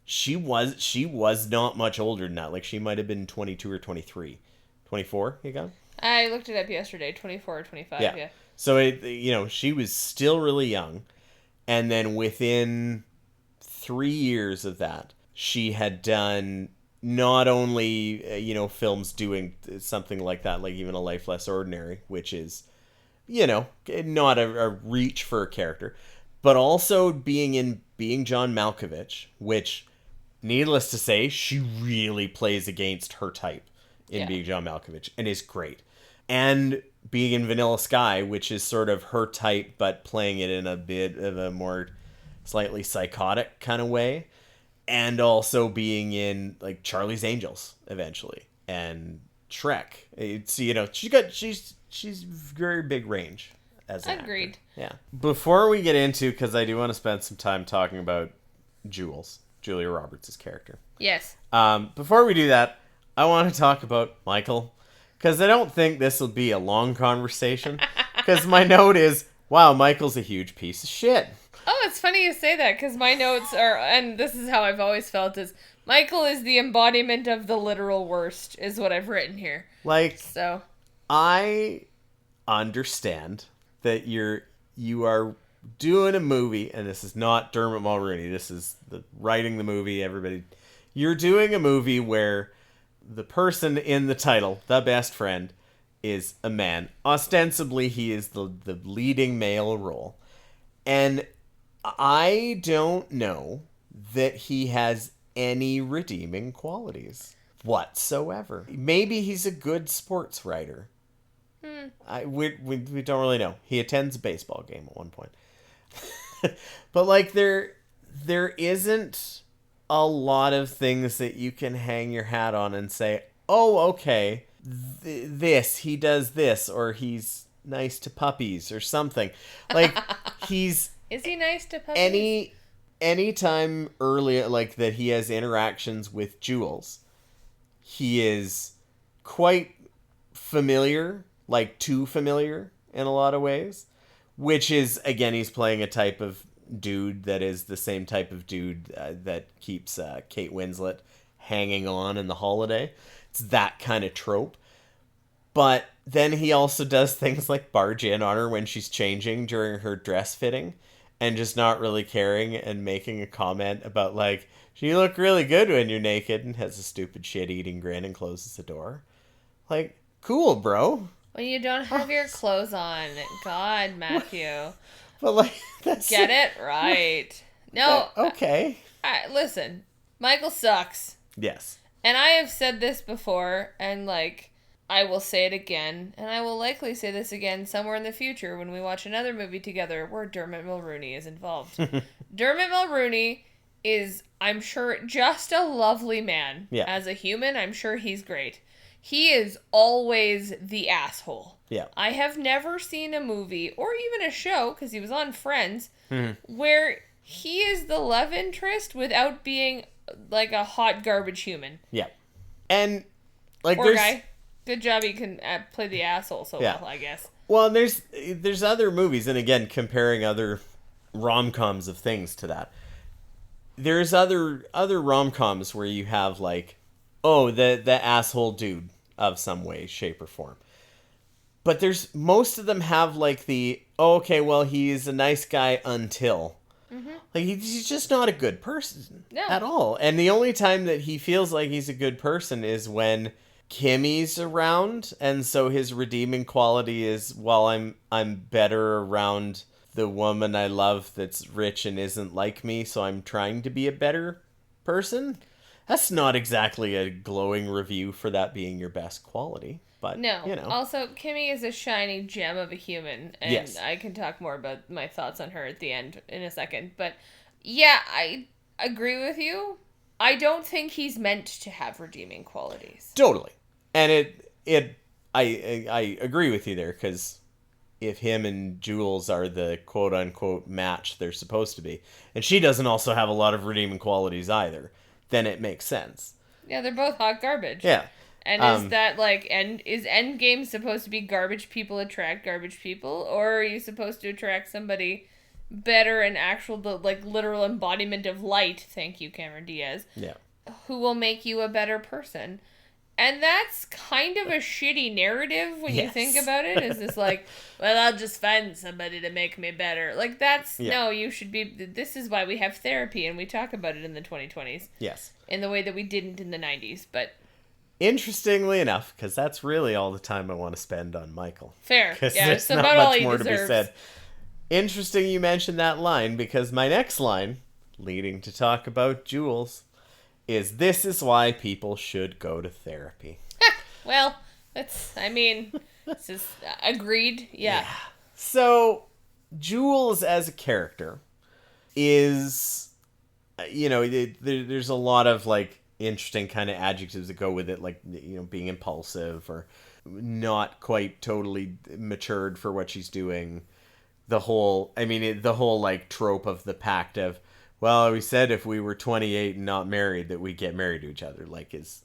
she was not much older than that. Like, she might have been 22 or 23. 24, you got? I looked it up yesterday, 24 or 25, yeah. So, she was still really young. And then within 3 years of that, she had done not only, films doing something like that, like even A Life Less Ordinary, which is, not a reach for a character, but also being John Malkovich, which, needless to say, she really plays against her type in Being John Malkovich, and is great. And being in Vanilla Sky, which is sort of her type, but playing it in a bit of a more slightly psychotic kind of way. And also being in, like, Charlie's Angels eventually, and Shrek. It's, she's very big range as an Agreed. actor. Yeah. Before we get into, because I do want to spend some time talking about Julia Roberts' character. Yes. Before we do that, I want to talk about Michael, because I don't think this will be a long conversation, because my note is, wow, Michael's a huge piece of shit. Oh, it's funny you say that, because my notes are, and this is how I've always felt, is Michael is the embodiment of the literal worst, is what I've written here. Like, so I understand that you are doing a movie, and this is not Dermot Mulroney, this is writing the movie, everybody. You're doing a movie where the person in the title, the best friend, is a man. Ostensibly, he is the leading male role. And I don't know that he has any redeeming qualities whatsoever. Maybe he's a good sports writer. We don't really know. He attends a baseball game at one point. But, like, there isn't a lot of things that you can hang your hat on and say, oh, okay, he does this, or he's nice to puppies or something. Like, is he nice to puppies? Any time earlier, like, that he has interactions with Jules, he is quite familiar, like, too familiar in a lot of ways, which is, again, he's playing a type of dude that is the same type of dude that keeps Kate Winslet hanging on in The Holiday. It's that kind of trope. But then he also does things like barge in on her when she's changing during her dress fitting, and just not really caring and making a comment about, like, you look really good when you're naked, and has a stupid shit-eating grin and closes the door. Like, cool, bro. When you don't have your clothes on. God, Matthew. But, like, that's... Get it right. No. Okay. Listen, Michael sucks. Yes. And I have said this before, and, like, I will say it again, and I will likely say this again somewhere in the future when we watch another movie together where Dermot Mulroney is involved. Dermot Mulroney is, I'm sure, just a lovely man. Yeah. As a human, I'm sure he's great. He is always the asshole. Yeah. I have never seen a movie, or even a show, because he was on Friends, where he is the love interest without being, like, a hot garbage human. Yeah. And, like, Poor guy. Good job he can play the asshole so well, I guess. Well, there's other movies, and again, comparing other rom-coms of things to that. There's other rom-coms where you have, like, oh, the asshole dude of some way, shape, or form. But most of them have like okay, well, he's a nice guy until. Like, he's just not a good person at all. And the only time that he feels like he's a good person is when Kimmy's around, and so his redeeming quality is, well, I'm better around the woman I love that's rich and isn't like me, so I'm trying to be a better person. That's not exactly a glowing review for that being your best quality. But, no. you know. Also, Kimmy is a shiny gem of a human, and Yes. I can talk more about my thoughts on her at the end in a second. But yeah, I agree with you. I don't think he's meant to have redeeming qualities. Totally. And I agree with you there, because if him and Jules are the quote unquote match they're supposed to be, and she doesn't also have a lot of redeeming qualities either, then it makes sense. Yeah, they're both hot garbage. Yeah. And is that like, is Endgame supposed to be garbage people attract garbage people, or are you supposed to attract somebody better and actual, like, literal embodiment of light? Thank you, Cameron Diaz. Yeah. Who will make you a better person? And that's kind of a shitty narrative when you think about it. Is this like, well, I'll just find somebody to make me better? Like, that's, no, you should be, this is why we have therapy, and we talk about it in the 2020s. Yes. In the way that we didn't in the 90s, but... Interestingly enough, because that's really all the time I want to spend on Michael. Fair. Because yeah, there's it's not about all much he more deserves. to be said. Interesting you mentioned that line, because my next line, leading to talk about Jules, is, this is why people should go to therapy. Well, this is agreed. Yeah. So, Jules as a character is, there's a lot of, like, interesting kind of adjectives that go with it, like, being impulsive or not quite totally matured for what she's doing. The whole like trope of the pact of, well, we said if we were 28 and not married that we'd get married to each other, like, is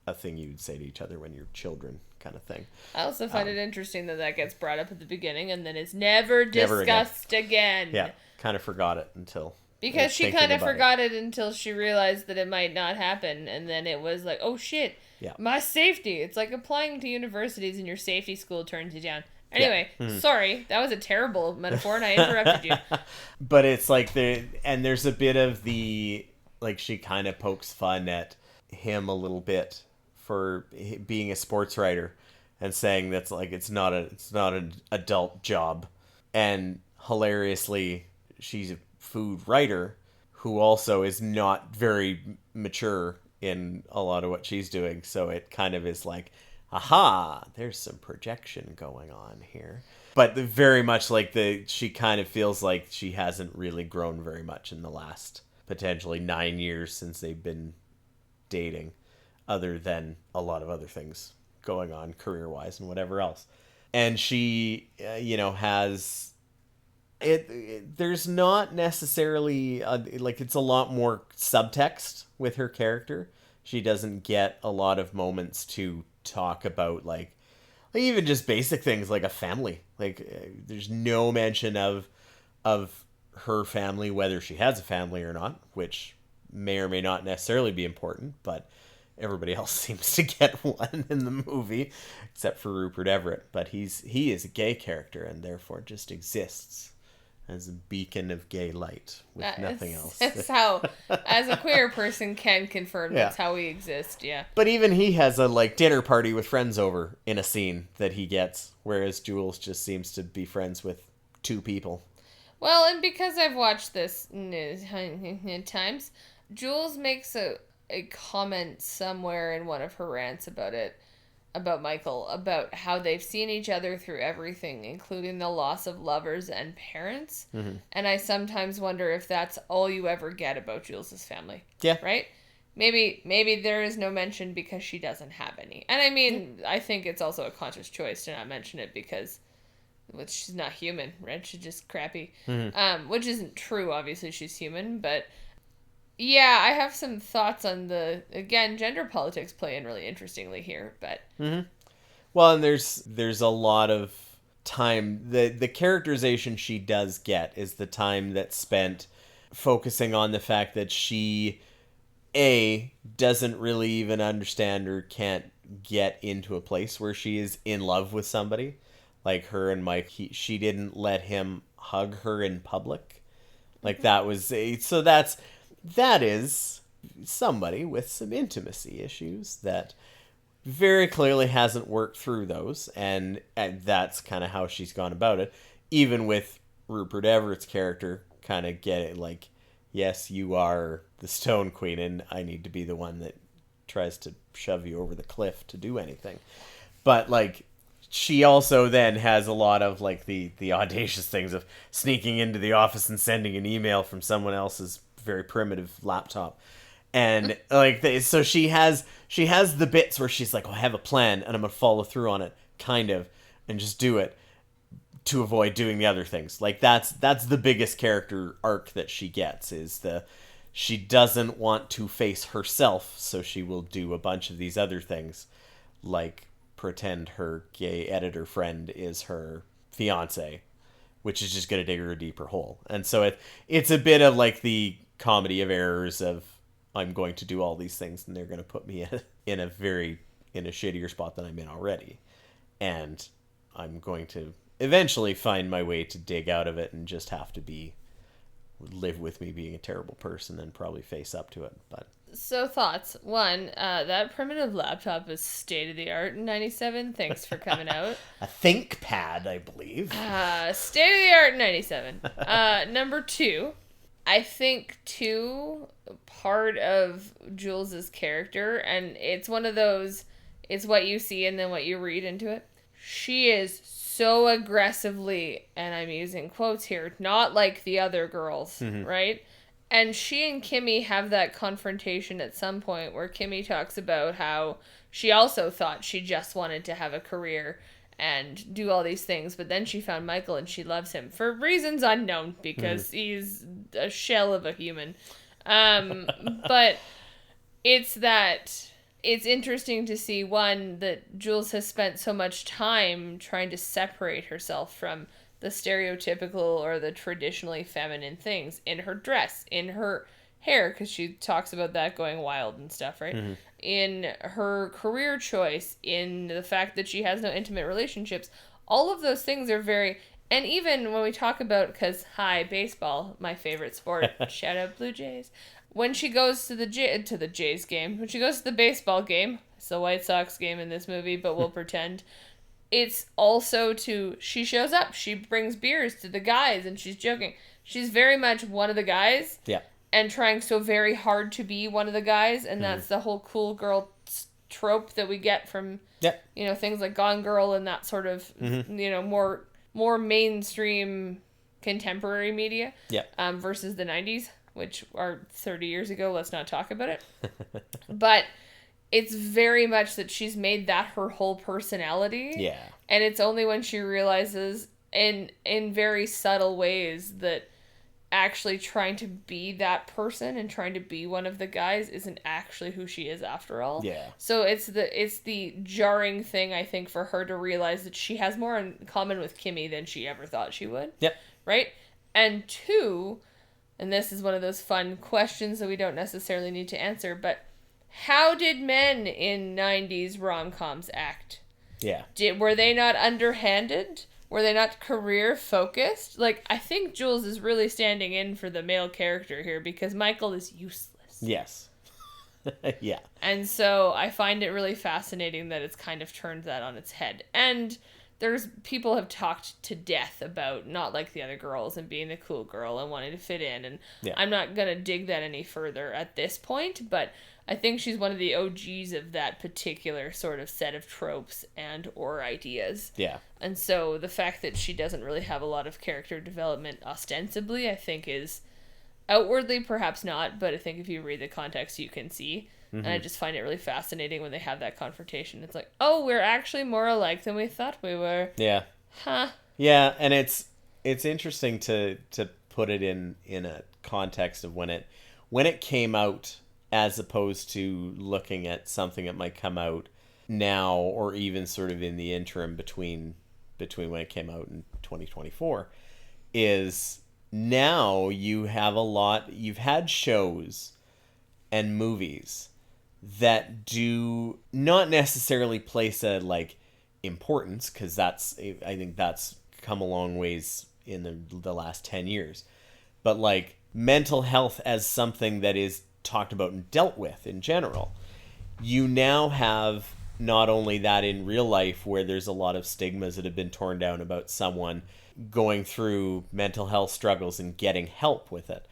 a thing you'd say to each other when you're children, kind of thing. I also find it interesting that gets brought up at the beginning and then is never discussed again. Yeah, kind of forgot it until... Because she kind of forgot it until she realized that it might not happen, and then it was like, oh shit, my safety. It's like applying to universities and your safety school turns you down. Anyway, sorry, that was a terrible metaphor and I interrupted you. But it's like, there's a bit of the, like, she kind of pokes fun at him a little bit for being a sports writer and saying that's like, it's not an adult job. And hilariously, she's a food writer who also is not very mature in a lot of what she's doing, so it kind of is like, aha, there's some projection going on here. But very much like she kind of feels like she hasn't really grown very much in the last potentially 9 years since they've been dating, other than a lot of other things going on career-wise and whatever else. And she has there's not necessarily it's a lot more subtext with her character. She doesn't get a lot of moments to talk about like even just basic things like a family. Like there's no mention of her family, whether she has a family or not, which may or may not necessarily be important, but everybody else seems to get one in the movie, except for Rupert Everett. But he is a gay character and therefore just exists as a beacon of gay light with nothing else. That's how, as a queer person, can confirm that's how we exist, yeah. But even he has a dinner party with friends over in a scene that he gets, whereas Jules just seems to be friends with 2 people. Well, and because I've watched this times, Jules makes a comment somewhere in one of her rants about Michael, about how they've seen each other through everything, including the loss of lovers and parents. Mm-hmm. And I sometimes wonder if that's all you ever get about Jules's family. Yeah. Right? Maybe there is no mention because she doesn't have any. And I mean, I think it's also a conscious choice to not mention it because she's not human, right? She's just crappy. Mm-hmm. Which isn't true, obviously she's human, but yeah, I have some thoughts on gender politics play in really interestingly here, but... Mm-hmm. Well, and there's a lot of time, the characterization she does get is the time that's spent focusing on the fact that she, A, doesn't really even understand or can't get into a place where she is in love with somebody. Like her and Mike, she didn't let him hug her in public. Like that is somebody with some intimacy issues that very clearly hasn't worked through those, and that's kind of how she's gone about it. Even with Rupert Everett's character kind of get it, like, yes, you are the Stone Queen, and I need to be the one that tries to shove you over the cliff to do anything. But, like, she also then has a lot of, like, the audacious things of sneaking into the office and sending an email from someone else's very primitive laptop. And, like, so she has the bits where she's like, oh, I have a plan, and I'm going to follow through on it, kind of, and just do it to avoid doing the other things. Like, that's the biggest character arc that she gets, is she doesn't want to face herself, so she will do a bunch of these other things, like pretend her gay editor friend is her fiance, which is just going to dig her a deeper hole. And so it's a bit of like the comedy of errors of, I'm going to do all these things and they're going to put me in a shittier spot than I'm in already. And I'm going to eventually find my way to dig out of it and just have to live with me being a terrible person and probably face up to it. But so thoughts. One, that primitive laptop is state of the art in '97. Thanks for coming out. A ThinkPad, I believe. State of the art in '97. Number two, I think too, part of Jules's character, and it's one of those, it's what you see and then what you read into it. She is so aggressively, and I'm using quotes here, not like the other girls, right? And she and Kimmy have that confrontation at some point where Kimmy talks about how she also thought she just wanted to have a career and do all these things, but then she found Michael and she loves him for reasons unknown because he's a shell of a human. But it's interesting to see, one, that Jules has spent so much time trying to separate herself from the stereotypical or the traditionally feminine things in her dress, in her hair, because she talks about that going wild and stuff, right? Mm-hmm. In her career choice, in the fact that she has no intimate relationships. All of those things are very... And even when we talk about... Because, baseball, my favorite sport. Shout out Blue Jays. When she goes to the Jays game, when she goes to the baseball game, it's the White Sox game in this movie, but we'll pretend... It's also she shows up, she brings beers to the guys, and she's joking. She's very much one of the guys. Yeah. And trying so very hard to be one of the guys, and that's the whole cool girl trope that we get from, things like Gone Girl and that sort of, more mainstream contemporary media. Yeah. Versus the 90s, which are 30 years ago. Let's not talk about it. But... it's very much that she's made that her whole personality. Yeah. And it's only when she realizes in very subtle ways that actually trying to be that person and trying to be one of the guys isn't actually who she is after all. Yeah. So it's the jarring thing, I think, for her to realize that she has more in common with Kimmy than she ever thought she would. Yep. Right? And two, and this is one of those fun questions that we don't necessarily need to answer, but how did men in 90s rom-coms act? Yeah. Were they not underhanded? Were they not career-focused? Like, I think Jules is really standing in for the male character here because Michael is useless. Yes. Yeah. And so I find it really fascinating that it's kind of turned that on its head. And people have talked to death about not like the other girls and being the cool girl and wanting to fit in. And I'm not going to dig that any further at this point, but... I think she's one of the OGs of that particular sort of set of tropes and or ideas. Yeah. And so the fact that she doesn't really have a lot of character development ostensibly, I think is outwardly perhaps not, but I think if you read the context you can see. Mm-hmm. And I just find it really fascinating when they have that confrontation. It's like, oh, we're actually more alike than we thought we were. Yeah. Huh. Yeah, and it's interesting to put it in a context of when it came out, as opposed to looking at something that might come out now or even sort of in the interim between when it came out in 2024, is now you've had shows and movies that do not necessarily place a like importance, because I think that's come a long ways in the last 10 years, but like mental health as something that is talked about and dealt with in general. You now have not only that in real life, where there's a lot of stigmas that have been torn down about someone going through mental health struggles and getting help with it,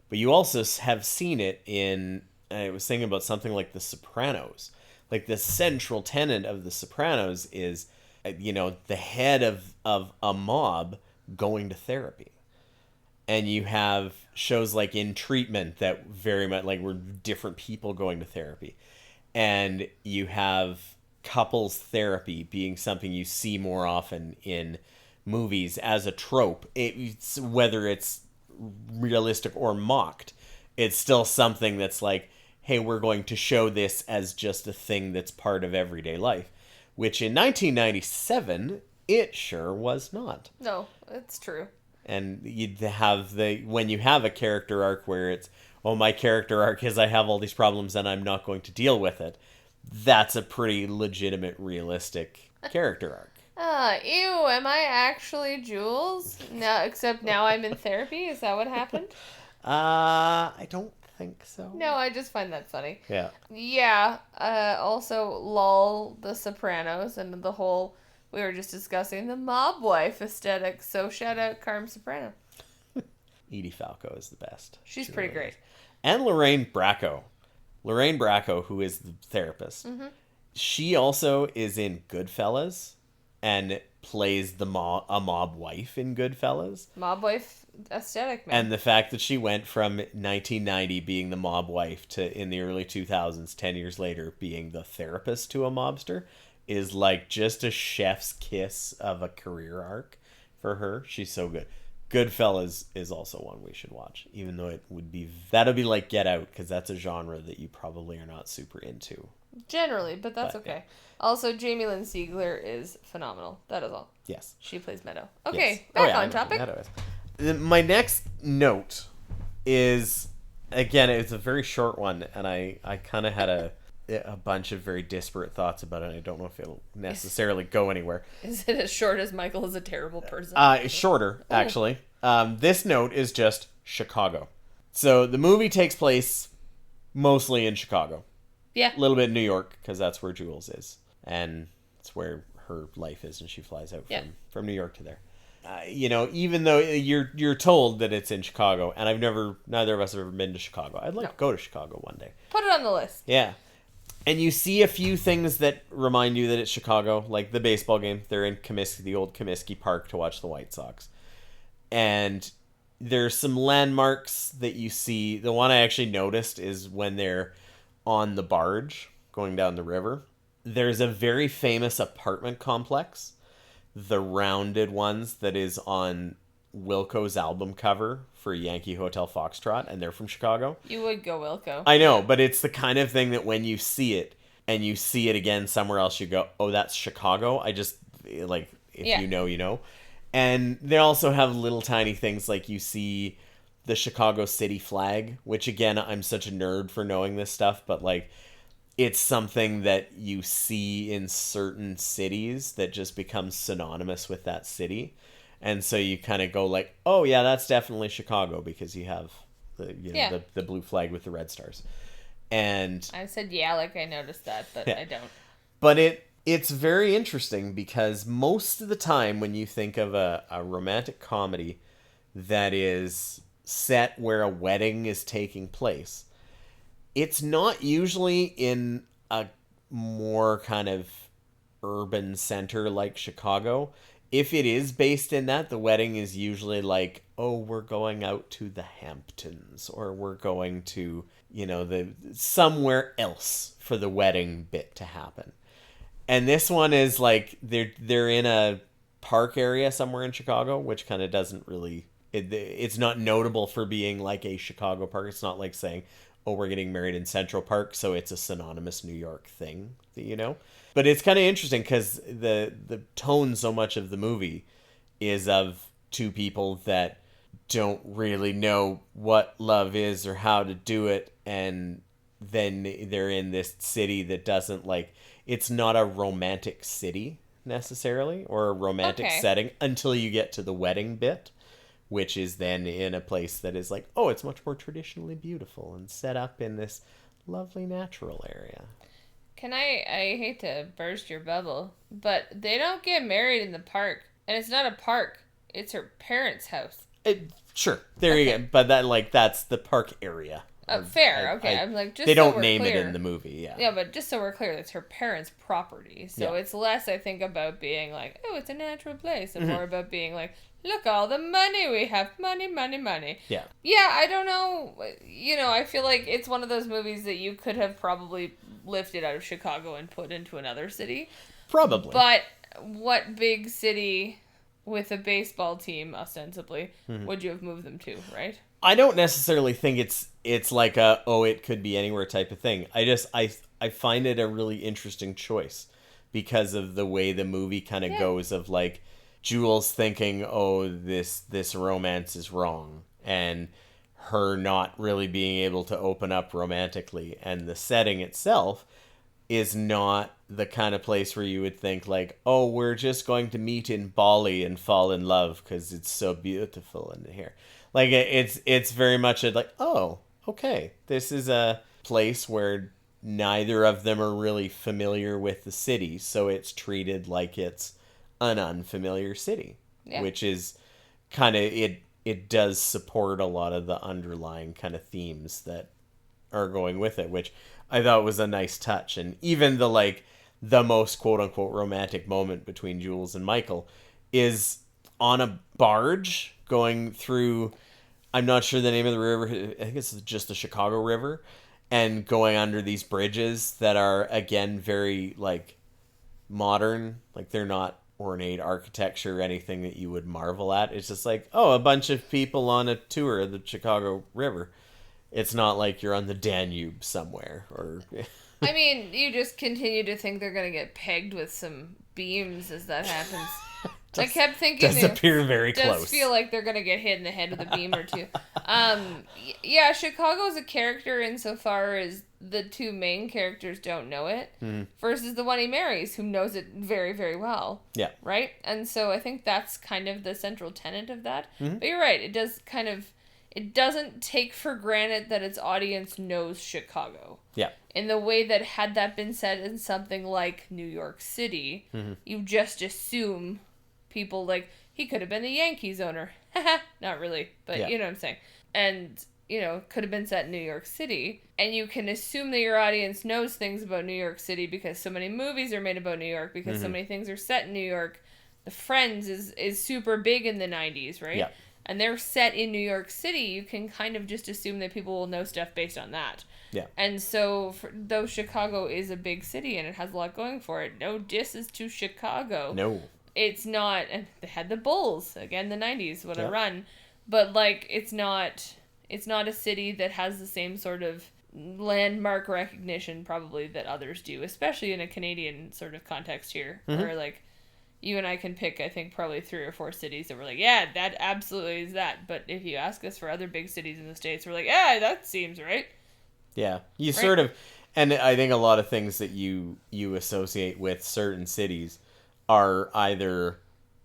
but you also have seen it in, I was thinking about something like The Sopranos. Like the central tenet of The Sopranos is, the head of a mob going to therapy. And you have shows like In Treatment that very much like were different people going to therapy. And you have couples therapy being something you see more often in movies as a trope. Whether it's realistic or mocked, it's still something that's like, hey, we're going to show this as just a thing that's part of everyday life. Which in 1997, it sure was not. No, it's true. And you'd have when you have a character arc where it's, oh, my character arc is I have all these problems and I'm not going to deal with it. That's a pretty legitimate, realistic character arc. Ew, am I actually Jules? No, except now I'm in therapy? Is that what happened? I don't think so. No, I just find that funny. Yeah. Yeah, also, lol, The Sopranos, and the whole, we were just discussing the mob wife aesthetic, so shout out Carmen Soprano. Edie Falco is the best. She's She pretty really great. is. And Lorraine Bracco. Lorraine Bracco, who is the therapist. Mm-hmm. She also is in Goodfellas and plays a mob wife in Goodfellas. Mob wife aesthetic, man. And the fact that she went from 1990 being the mob wife to, in the early 2000s, 10 years later, being the therapist to a mobster is like just a chef's kiss of a career arc for her. She's so good. Goodfellas is also one we should watch, even though that'll be like Get Out, because that's a genre that you probably are not super into. Generally, but that's okay. Yeah. Also, Jamie Lynn Sigler is phenomenal. That is all. Yes. She plays Meadow. Okay, yes. back on topic. My next note is, again, it's a very short one, and I kind of had a bunch of very disparate thoughts about it, and I don't know if it'll necessarily go anywhere. Is it as short as Michael is a terrible person? Shorter, actually. This note is just Chicago. So the movie takes place mostly in Chicago. Yeah. A little bit in New York, because that's where Jules is. And it's where her life is, and she flies out from New York to there. Even though you're told that it's in Chicago, and neither of us have ever been to Chicago. I'd like to go to Chicago one day. Put it on the list. Yeah. And you see a few things that remind you that it's Chicago, like the baseball game. They're in Comiskey, the old Comiskey Park, to watch the White Sox. And there's some landmarks that you see. The one I actually noticed is when they're on the barge going down the river. There's a very famous apartment complex, the rounded ones that is on Wilco's album cover for Yankee Hotel Foxtrot, and they're from Chicago. You would go Wilco. I know, but it's the kind of thing that when you see it and you see it again somewhere else, you go, oh, that's Chicago. I just, like, if you know, you know. And they also have little tiny things, like you see the Chicago city flag, which, again, I'm such a nerd for knowing this stuff, but, like, it's something that you see in certain cities that just becomes synonymous with that city. And so you kind of go like, oh, yeah, that's definitely Chicago, because you have the blue flag with the red stars. And I said, yeah, like I noticed that, but I don't. But it's very interesting, because most of the time when you think of a romantic comedy that is set where a wedding is taking place, it's not usually in a more kind of urban center like Chicago. If it is based in that, the wedding is usually like, oh, we're going out to the Hamptons, or we're going to, somewhere else for the wedding bit to happen. And this one is like they're in a park area somewhere in Chicago, which kind of doesn't really, it's not notable for being like a Chicago park. It's not like saying, oh, we're getting married in Central Park, so it's a synonymous New York thing, But it's kind of interesting, because the tone so much of the movie is of two people that don't really know what love is or how to do it, and then they're in this city that doesn't like, it's not a romantic city necessarily, or a romantic setting until you get to the wedding bit, which is then in a place that is like, oh, it's much more traditionally beautiful and set up in this lovely natural area. I hate to burst your bubble, but they don't get married in the park. And it's not a park. It's her parents' house. Sure. There you go. But that's the park area. Fair. Okay. I'm like, just they so don't we're name clear. it in the movie. Yeah. Yeah, but just so we're clear, it's her parents' property. So Yeah. it's less, I think, about being like, oh, it's a natural place, and more about being like, look, all the money we have. Money, money, money. Yeah. Yeah, I don't know. I feel like it's one of those movies that you could have probably lifted out of Chicago and put into another city. Probably. But what big city with a baseball team, ostensibly, would you have moved them to, right? I don't necessarily think it's like a, oh, it could be anywhere type of thing. I find it a really interesting choice because of the way the movie kind of goes of like Jules thinking, oh, this romance is wrong, and her not really being able to open up romantically, and the setting itself is not the kind of place where you would think like, oh, we're just going to meet in Bali and fall in love because it's so beautiful in here. Like it's very much a like, oh, okay, this is a place where neither of them are really familiar with the city, so it's treated like it's an unfamiliar city, which is kind of it does support a lot of the underlying kind of themes that are going with it, which I thought was a nice touch. And even the most quote unquote romantic moment between Jules and Michael is on a barge going through, I'm not sure the name of the river, I think it's just the Chicago River, and going under these bridges that are again very like modern, like they're not ornate architecture or anything that you would marvel at. It's just like, oh, a bunch of people on a tour of the Chicago River. It's not like you're on the Danube somewhere, or I mean, you just continue to think they're going to get pegged with some beams as that happens. I kept thinking does appear very close. Does feel like they're going to get hit in the head with a beam or two. Yeah, Chicago is a character insofar as the two main characters don't know it, versus the one he marries, who knows it very, very well. Yeah. Right? And so I think that's kind of the central tenet of that. But you're right, it doesn't take for granted that its audience knows Chicago. Yeah. In the way that had that been said in something like New York City, you just assume people like, he could have been the Yankees owner. Not really, but you know what I'm saying. And, could have been set in New York City. And you can assume that your audience knows things about New York City because so many movies are made about New York, because so many things are set in New York. The Friends is super big in the 90s, right? Yeah. And they're set in New York City. You can kind of just assume that people will know stuff based on that. Yeah. And so, though Chicago is a big city and it has a lot going for it, no disses to Chicago. No. It's not, and they had the Bulls, again, the 90s, what a run. But, it's not a city that has the same sort of landmark recognition, probably, that others do, especially in a Canadian sort of context here, where, you and I can pick, I think, probably 3 or 4 cities that we're like, yeah, that absolutely is that. But if you ask us for other big cities in the States, we're like, yeah, that seems right. Yeah. You sort of, and I think a lot of things that you associate with certain cities are either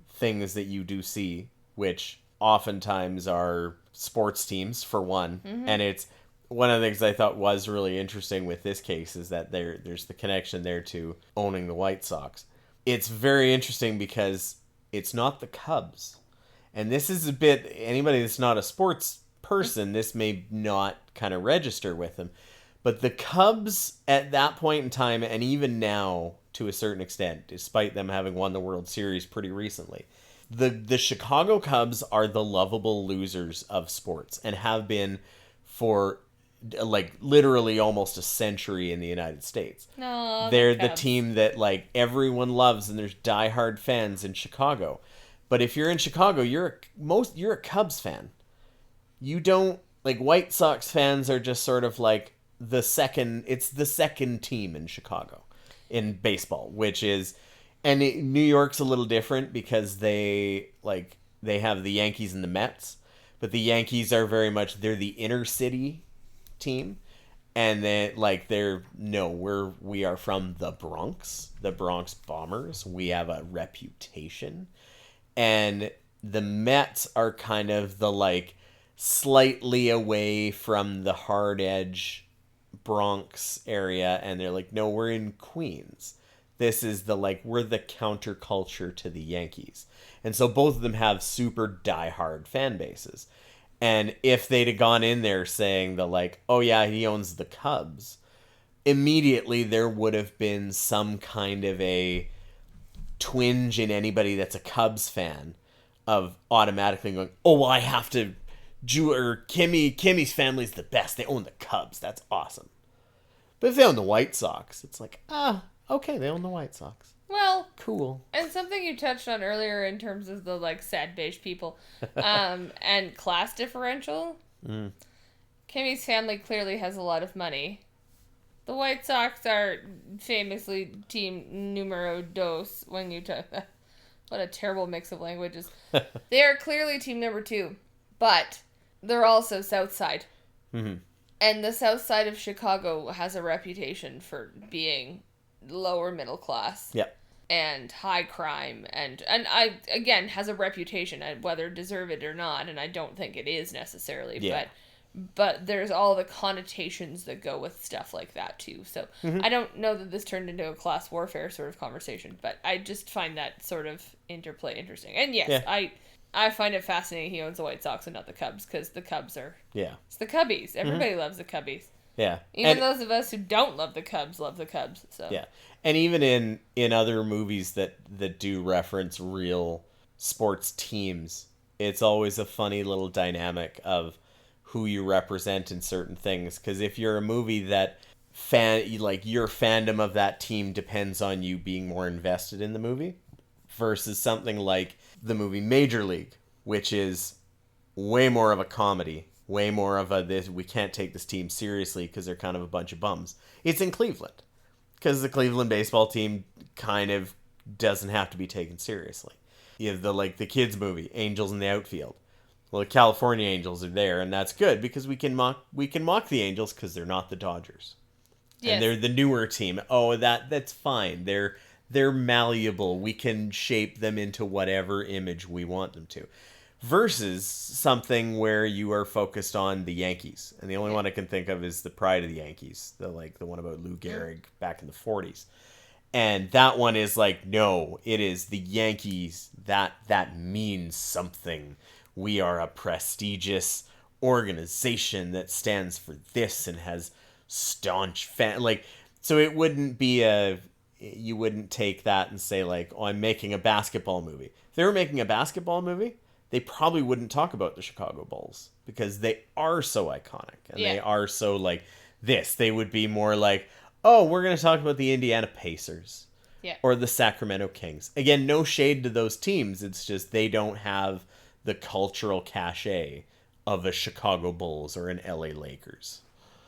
things that you do see, which oftentimes are sports teams, for one. And it's one of the things I thought was really interesting with this case is that there's the connection there to owning the White Sox. It's very interesting because it's not the Cubs. And this is a bit, anybody that's not a sports person, this may not kind of register with them. But the Cubs at that point in time, and even now to a certain extent, despite them having won the World Series pretty recently, the Chicago Cubs are the lovable losers of sports and have been for literally almost a century in the United States. No, they're the team that everyone loves, and there's diehard fans in Chicago. But if you're in Chicago, you're a Cubs fan. You don't White Sox fans are just sort of the second team in Chicago in baseball, which is, and New York's a little different because they have the Yankees and the Mets, but the Yankees are very much, they're the inner city team, And then, like, we are from the Bronx Bombers. We have a reputation. And the Mets are kind of the, like, slightly away from the hard edge Bronx area. And they're like, no, we're in Queens. This is the, like, we're the counterculture to the Yankees. And so both of them have super diehard fan bases. And if they'd have gone in there saying the, like, oh yeah, he owns the Cubs, immediately there would have been some kind of a twinge in anybody that's a Cubs fan of automatically going, oh, well, I have to, Kimmy's family's the best. They own the Cubs. That's awesome. But if they own the White Sox, it's like, okay, they own the White Sox. Well, cool. And something you touched on earlier in terms of the, like, sad beige people and class differential. Kimmy's family clearly has a lot of money. The White Sox are famously team numero dos when you talk. What a terrible mix of languages. They are clearly team number 2, but they're also South Side. Mm-hmm. And the South Side of Chicago has a reputation for being lower middle class. Yeah. And high crime, and I, again, has a reputation, whether deserve it or not, and I don't think it is necessarily, but there's all the connotations that go with stuff like that too. So I don't know that this turned into a class warfare sort of conversation, but I just find that sort of interplay interesting. And yes, I find it fascinating he owns the White Sox and not the Cubs, because the Cubs are it's the Cubbies. Everybody loves the Cubbies. Yeah. Even those of us who don't love the Cubs love the Cubs. So yeah. And even in other movies that do reference real sports teams, it's always a funny little dynamic of who you represent in certain things. Because if you're a movie that your fandom of that team depends on you being more invested in the movie, versus something like the movie Major League, which is way more of a comedy. Way more of we can't take this team seriously because they're kind of a bunch of bums. It's in Cleveland. Because the Cleveland baseball team kind of doesn't have to be taken seriously. You have the kids movie, Angels in the Outfield. Well, the California Angels are there, and that's good because we can mock the Angels because they're not the Dodgers. Yes. And they're the newer team. Oh, that's fine. They're malleable. We can shape them into whatever image we want them to. Versus something where you are focused on the Yankees. And the only one I can think of is The Pride of the Yankees. The one about Lou Gehrig back in the 40s. And that one is no, it is the Yankees. That means something. We are a prestigious organization that stands for this and has staunch fan. So it wouldn't be you wouldn't take that and say oh, I'm making a basketball movie. If they were making a basketball movie, they probably wouldn't talk about the Chicago Bulls because they are so iconic and they are so this. They would be more oh, we're going to talk about the Indiana Pacers or the Sacramento Kings. Again, no shade to those teams. It's just they don't have the cultural cachet of a Chicago Bulls or an LA Lakers.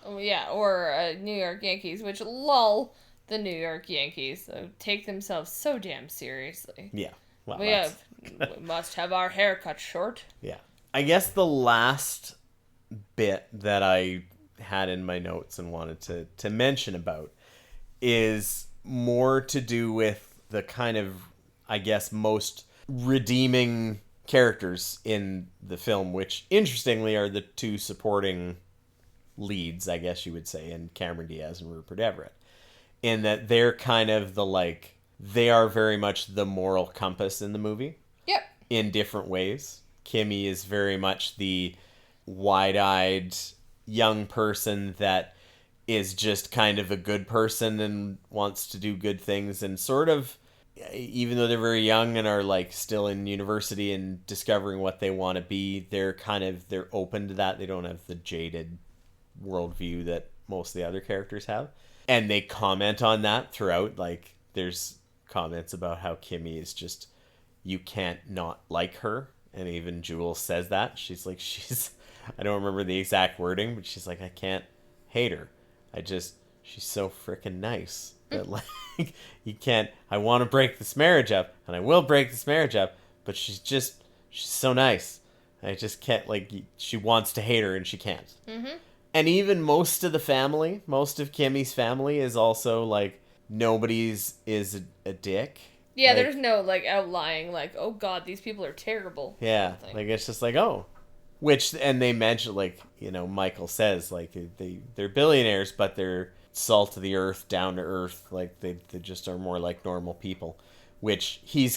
Oh, yeah, or New York Yankees, which lull the New York Yankees take themselves so damn seriously. Yeah. Well, we must have our hair cut short. Yeah. I guess the last bit that I had in my notes and wanted to mention about is more to do with the kind of, I guess, most redeeming characters in the film, which interestingly are the two supporting leads, I guess you would say, in Cameron Diaz and Rupert Everett. In that they're kind of they are very much the moral compass in the movie. Yep. In different ways. Kimmy is very much the wide-eyed young person that is just kind of a good person and wants to do good things and sort of, even though they're very young and are still in university and discovering what they want to be, they're open to that. They don't have the jaded worldview that most of the other characters have. And they comment on that throughout. There's comments about how Kimmy is just, you can't not like her. And even Jules says that. She's I don't remember the exact wording, but she's I can't hate her. She's so freaking nice. That you can't, I want to break this marriage up, and I will break this marriage up, but she's so nice. I just can't, she wants to hate her and she can't. Mm-hmm. And even most of Kimmy's family is also like, nobody's is a dick. Yeah, like, there's no like outlying like, oh god, these people are terrible. Yeah, like it's just like, oh, and they mention, like, Michael says, like, they're billionaires, but they're salt of the earth, down to earth, like they just are more like normal people, which he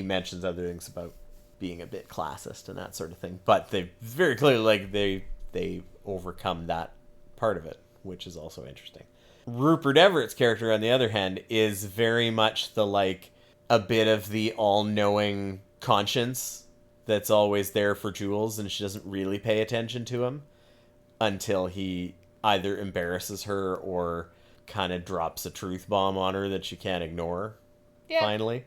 mentions other things about being a bit classist and that sort of thing, but they very clearly, like, they overcome that part of it, which is also interesting. Rupert Everett's character, on the other hand, is very much the, like, a bit of the all-knowing conscience that's always there for Jules, and she doesn't really pay attention to him until he either embarrasses her or kind of drops a truth bomb on her that she can't ignore. Yeah. Finally.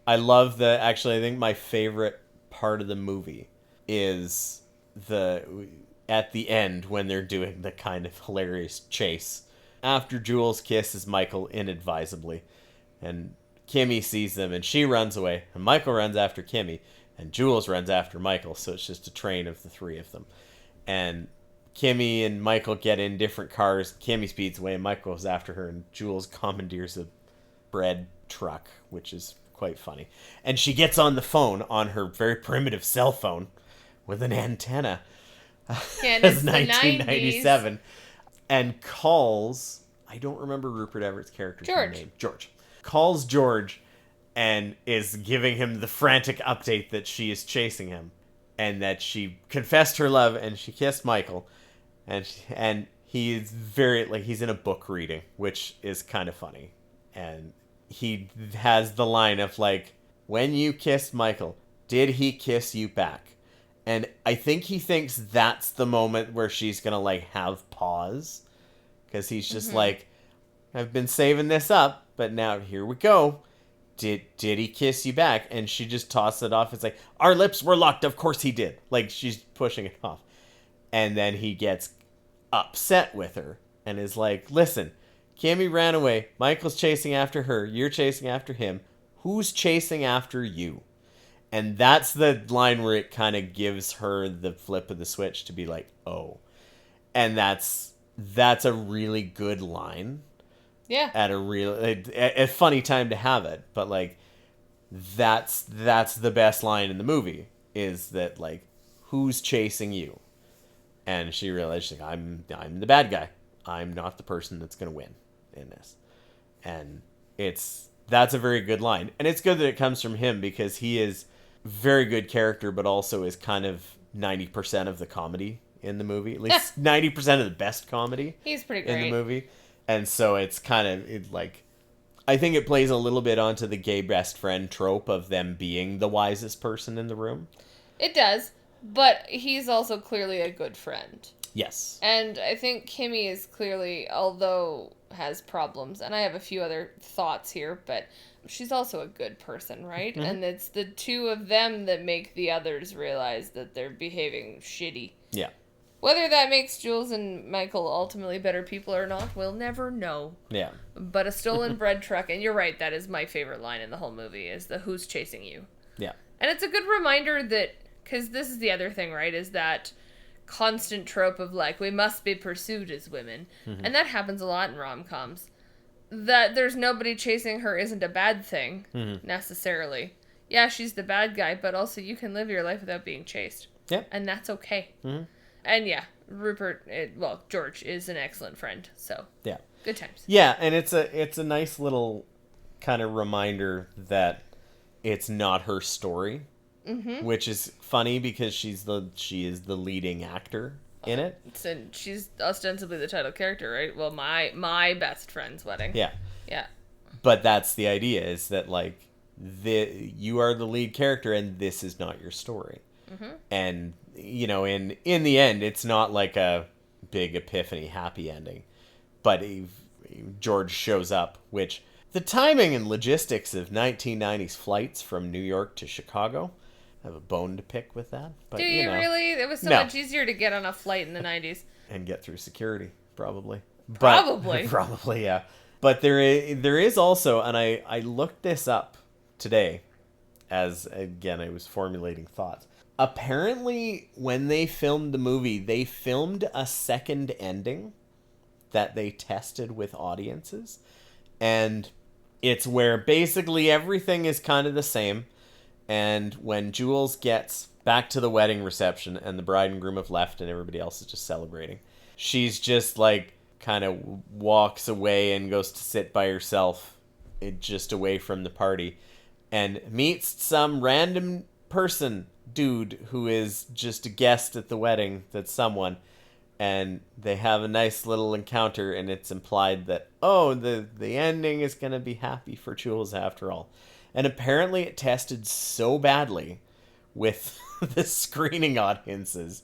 I love actually, I think my favorite part of the movie is at the end when they're doing the kind of hilarious chase. After Jules kisses Michael inadvisably, and Kimmy sees them, and she runs away, and Michael runs after Kimmy, and Jules runs after Michael, so it's just a train of the three of them. And Kimmy and Michael get in different cars. Kimmy speeds away, and Michael goes after her, and Jules commandeers a bread truck, which is quite funny. And she gets on the phone on her very primitive cell phone with an antenna. Yeah, it's 1997. And calls, I don't remember Rupert Everett's character's name. George. Calls George and is giving him the frantic update that she is chasing him, and that she confessed her love and she kissed Michael, and he is very, like, he's in a book reading, which is kind of funny. And he has the line of, like, when you kissed Michael, did he kiss you back? And I think he thinks that's the moment where she's going to, like, have pause. Because he's just like, I've been saving this up, but now here we go. Did he kiss you back? And she just tosses it off. It's like, our lips were locked. Of course he did. Like, she's pushing it off. And then he gets upset with her and is like, listen, Kimmy ran away. Michael's chasing after her. You're chasing after him. Who's chasing after you? And that's the line where it kind of gives her the flip of the switch to be like, oh. And that's a really good line. Yeah. At a funny time to have it, but, like, that's the best line in the movie, is that, like, who's chasing you? And she realized, like, I'm the bad guy. I'm not the person that's going to win in this. And that's a very good line. And it's good that it comes from him, because he is very good character, but also is kind of 90% of the comedy in the movie. At least 90% of the best comedy. He's pretty great in the movie. And so it's kind of, like, I think it plays a little bit onto the gay best friend trope of them being the wisest person in the room. It does, but he's also clearly a good friend. Yes. And I think Kimmy is clearly, although has problems, and I have a few other thoughts here, but she's also a good person, right? Mm-hmm. And it's the two of them that make the others realize that they're behaving shitty. Yeah. Whether that makes Jules and Michael ultimately better people or not, we'll never know. Yeah. But a stolen bread truck, and you're right, that is my favorite line in the whole movie, is the who's chasing you. Yeah. And it's a good reminder that, because this is the other thing, right, is that constant trope of, like, we must be pursued as women. Mm-hmm. And that happens a lot in rom-coms. That there's nobody chasing her isn't a bad thing, necessarily. Yeah, she's the bad guy, but also you can live your life without being chased. Yeah. And that's okay. Mm-hmm. And yeah, George is an excellent friend, so yeah, good times. Yeah, and it's a nice little kind of reminder that it's not her story, which is funny because she is the leading actor in it. And she's ostensibly the title character, right? Well, my best friend's wedding. Yeah, yeah. But that's the idea, is that, like, you are the lead character, and this is not your story. Mm-hmm. And, you know, in the end, it's not like a big epiphany happy ending. But George shows up, which the timing and logistics of 1990s flights from New York to Chicago, I have a bone to pick with that. But, do you really? It was so much easier to get on a flight in the 90s. And get through security, probably. Probably, yeah. But there is also, and I looked this up today, as, again, I was formulating thoughts. Apparently, when they filmed the movie, they filmed a second ending that they tested with audiences. And it's where basically everything is kind of the same. And when Jules gets back to the wedding reception and the bride and groom have left and everybody else is just celebrating, she's just like kind of walks away and goes to sit by herself, just away from the party, and meets some random dude who is just a guest at the wedding that's someone, and they have a nice little encounter, and it's implied that, oh, the ending is going to be happy for Jules after all. And apparently it tested so badly with the screening audiences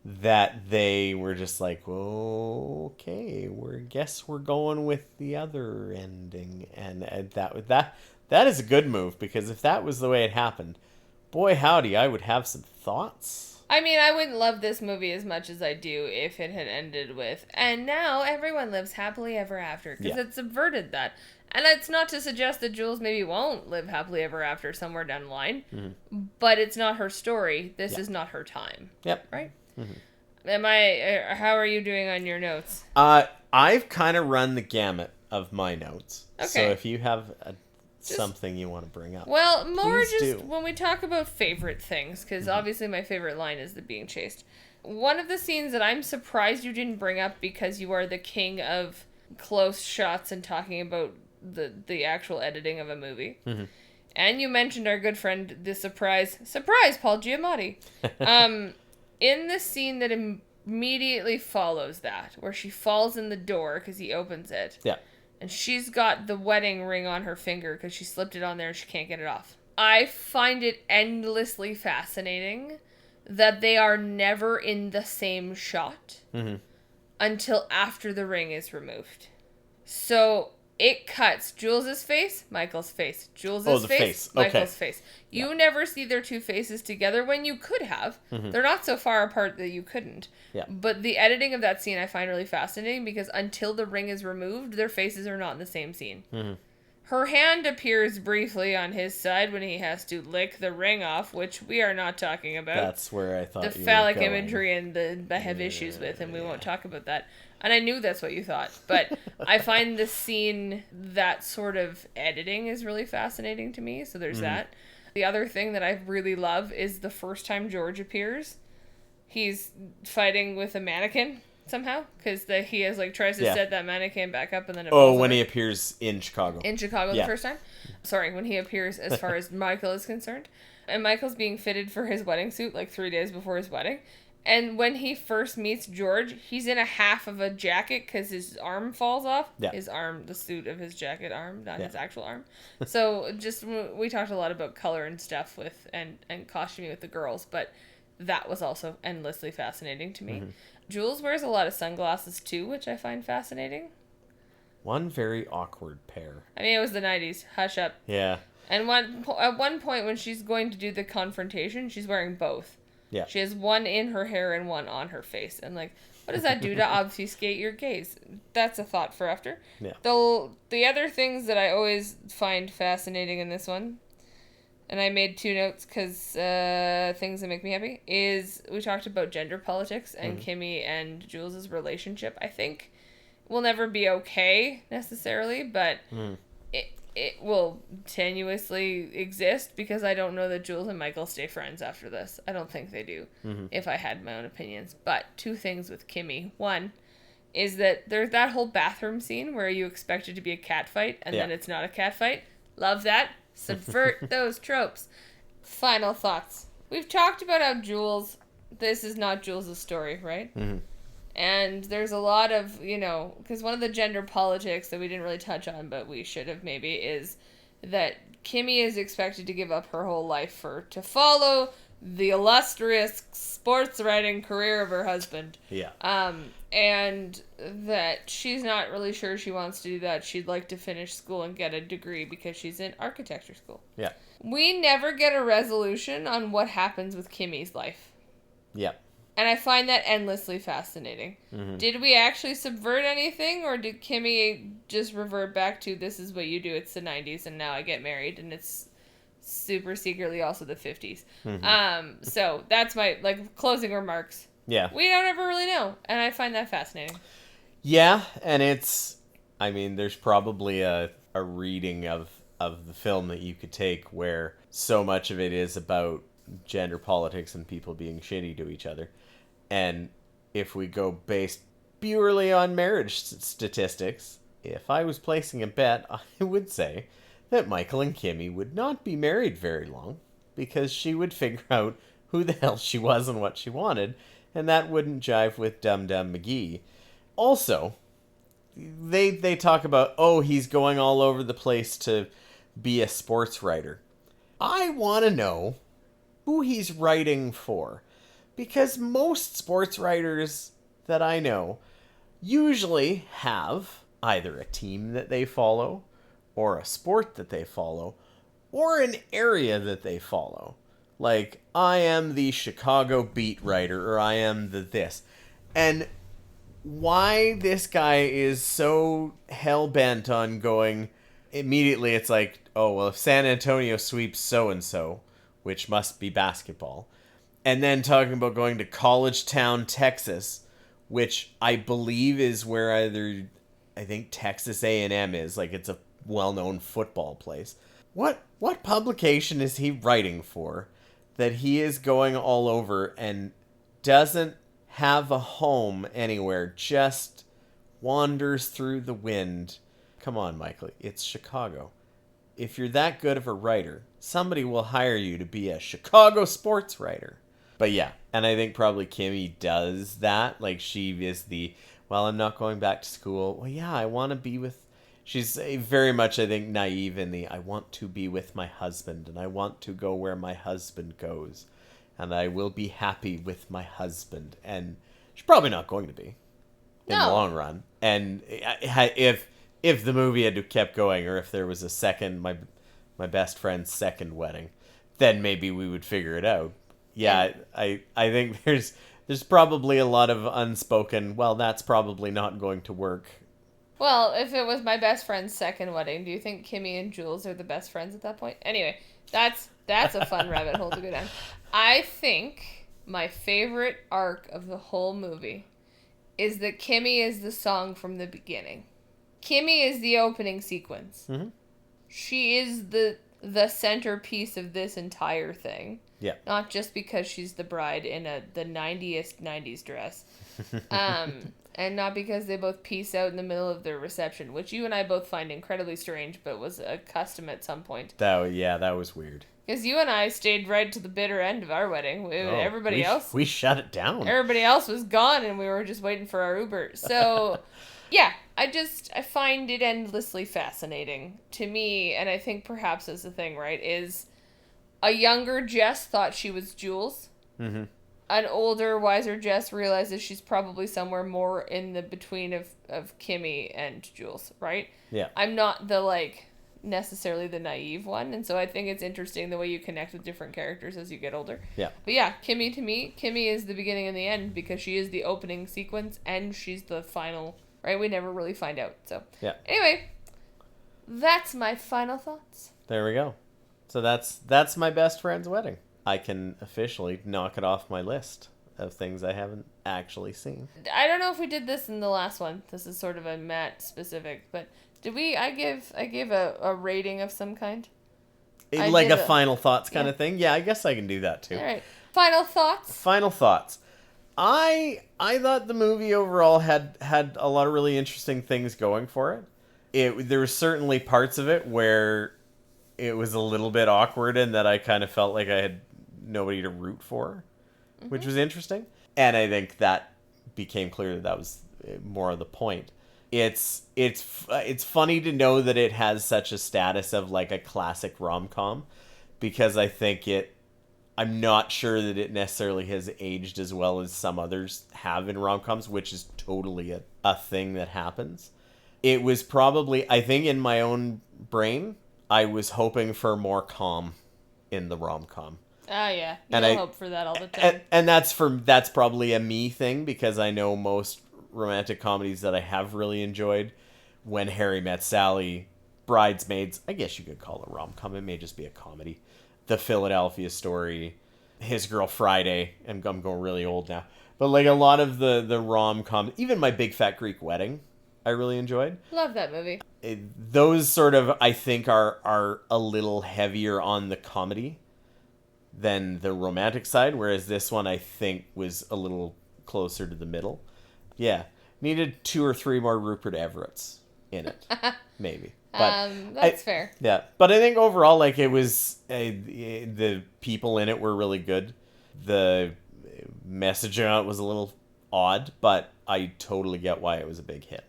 that they were just like, oh, okay, guess we're going with the other ending. And that is a good move, because if that was the way it happened, boy howdy, I would have some thoughts. I mean, I wouldn't love this movie as much as I do if it had ended with, and now everyone lives happily ever after, because it subverted that. And it's not to suggest that Jules maybe won't live happily ever after somewhere down the line, but it's not her story. This is not her time. Yep. Right? Mm-hmm. How are you doing on your notes? I've kind of run the gamut of my notes. Okay. So if you have something you want to bring up. Well, more please just do. When we talk about favorite things, because obviously my favorite line is the being chased. One of the scenes that I'm surprised you didn't bring up, because you are the king of close shots and talking about the actual editing of a movie. Mm-hmm. And you mentioned our good friend, the surprise Paul Giamatti. In the scene that immediately follows that, where she falls in the door because he opens it. Yeah. And she's got the wedding ring on her finger because she slipped it on there and she can't get it off. I find it endlessly fascinating that they are never in the same shot until after the ring is removed. So it cuts Jules's face, Michael's face. Jules's face, Michael's face. You never see their two faces together when you could have. They're not so far apart that you couldn't. Yeah. But the editing of that scene I find really fascinating, because until the ring is removed, their faces are not in the same scene. Her hand appears briefly on his side when he has to lick the ring off, which we are not talking about. That's where I thought the you phallic were going. imagery and I have issues with, and we won't talk about that. And I knew that's what you thought. But I find the scene, that sort of editing is really fascinating to me. So there's that. The other thing that I really love is the first time George appears, he's fighting with a mannequin somehow, because he has tries to set that mannequin back up, and then it falls when over. he appears in Chicago. The first time? Sorry, when he appears as far as Michael is concerned. And Michael's being fitted for his wedding suit 3 days before his wedding. And when he first meets George, he's in a half of a jacket because his arm falls off. Yeah. His arm, the suit of his jacket arm, not his actual arm. So we talked a lot about color and stuff and costuming with the girls, but that was also endlessly fascinating to me. Jules wears a lot of sunglasses too, which I find fascinating. One very awkward pair. I mean, it was the 90s. Hush up. Yeah. And at one point when she's going to do the confrontation, she's wearing both. Yeah. She has one in her hair and one on her face. And what does that do to obfuscate your gaze? That's a thought for after. Yeah. The other things that I always find fascinating in this one, and I made 2 notes because things that make me happy, is we talked about gender politics and Kimmy and Jules' relationship. I think will never be okay necessarily, but it will tenuously exist, because I don't know that Jules and Michael stay friends after this. I don't think they do, if I had my own opinions. But 2 things with Kimmy. One is that there's that whole bathroom scene where you expect it to be a cat fight, and then it's not a cat fight. Love that. Subvert those tropes. Final thoughts. We've talked about how this is not Jules' story, right? And there's a lot of, because one of the gender politics that we didn't really touch on, but we should have maybe, is that Kimmy is expected to give up her whole life to follow the illustrious sports writing career of her husband. Yeah. And that she's not really sure she wants to do that. She'd like to finish school and get a degree because she's in architecture school. Yeah. We never get a resolution on what happens with Kimmy's life. Yeah. And I find that endlessly fascinating. Did we actually subvert anything, or did Kimmy just revert back to, this is what you do, it's the 90s, and now I get married, and it's super secretly also the 50s. Mm-hmm. So that's my, like, closing remarks. Yeah. We don't ever really know, and I find that fascinating. Yeah, and I mean, there's probably a reading of the film that you could take where so much of it is about gender politics and people being shitty to each other. And if we go based purely on marriage statistics, if I was placing a bet, I would say that Michael and Kimmy would not be married very long because she would figure out who the hell she was and what she wanted, and that wouldn't jive with Dum Dum McGee. Also, they talk about, oh, he's going all over the place to be a sports writer. I want to know who he's writing for, because most sports writers that I know usually have either a team that they follow, or a sport that they follow, or an area that they follow. Like, I am the Chicago beat writer, or I am the this. And why this guy is so hell-bent on going immediately, it's like, oh, well, if San Antonio sweeps so-and-so, which must be basketball, and then talking about going to College Town, Texas, which I believe is where I think Texas A&M is, like, it's a well-known football place. What publication is he writing for that he is going all over and doesn't have a home anywhere, just wanders through the wind? Come on, Michael, it's Chicago. If you're that good of a writer, somebody will hire you to be a Chicago sports writer. But yeah, and I think probably Kimmy does that. Like, she is the, well, I'm not going back to school. Well, yeah, I want to be with... She's very much, I think, naive in the, I want to be with my husband, and I want to go where my husband goes, and I will be happy with my husband. And she's probably not going to be in the long run. And if the movie had kept going, or if there was a second, my best friend's second wedding, then maybe we would figure it out. Yeah, I think there's probably a lot of unspoken, well, that's probably not going to work. Well, if it was my best friend's second wedding, do you think Kimmy and Jules are the best friends at that point? Anyway, that's a fun rabbit hole to go down. I think my favorite arc of the whole movie is that Kimmy is the song from the beginning. Kimmy is the opening sequence. Mm-hmm. She is the centerpiece of this entire thing. Yeah. Not just because she's the bride in the 90s dress. And not because they both peace out in the middle of their reception, which you and I both find incredibly strange, but was a custom at some point. That was weird. Because you and I stayed right to the bitter end of our wedding. Everybody else... We shut it down. Everybody else was gone, and we were just waiting for our Uber. So, yeah, I find it endlessly fascinating to me, and I think perhaps is the thing, right, is a younger Jess thought she was Jules. Mm-hmm. An older, wiser Jess realizes she's probably somewhere more in the between of Kimmy and Jules, right? Yeah. I'm not the, like, necessarily the naive one, and so I think it's interesting the way you connect with different characters as you get older. Yeah. But yeah, Kimmy, to me, Kimmy is the beginning and the end because she is the opening sequence and she's the final, right? We never really find out. So, yeah. Anyway, that's my final thoughts. There we go. So that's my best friend's wedding. I can officially knock it off my list of things I haven't actually seen. I don't know if we did this in the last one. This is sort of a Matt specific, but did we? I gave a rating of some kind. Like a final thoughts kind of thing? Yeah, I guess I can do that too. All right. Final thoughts? Final thoughts. I thought the movie overall had a lot of really interesting things going for it. There were certainly parts of it where it was a little bit awkward and that I kind of felt like I had nobody to root for, which was interesting. And I think that became clear that was more of the point. It's funny to know that it has such a status of like a classic rom-com, because I think I'm not sure that it necessarily has aged as well as some others have in rom-coms, which is totally a thing that happens. It was probably, I think in my own brain, I was hoping for more calm in the rom-com. Ah, yeah. You hope for that all the time. And that's probably a me thing, because I know most romantic comedies that I have really enjoyed, When Harry Met Sally, Bridesmaids, I guess you could call it a rom-com. It may just be a comedy. The Philadelphia Story, His Girl Friday. I'm going really old now. But like a lot of the rom-com, even My Big Fat Greek Wedding, I really enjoyed. Love that movie. Those sort of, I think, are a little heavier on the comedy than the romantic side, whereas this one I think was a little closer to the middle. Yeah. Needed 2 or 3 more Rupert Everetts in it. Maybe. But that's fair. Yeah. But I think overall, like, it was, the people in it were really good. The messaging on it was a little odd, but I totally get why it was a big hit.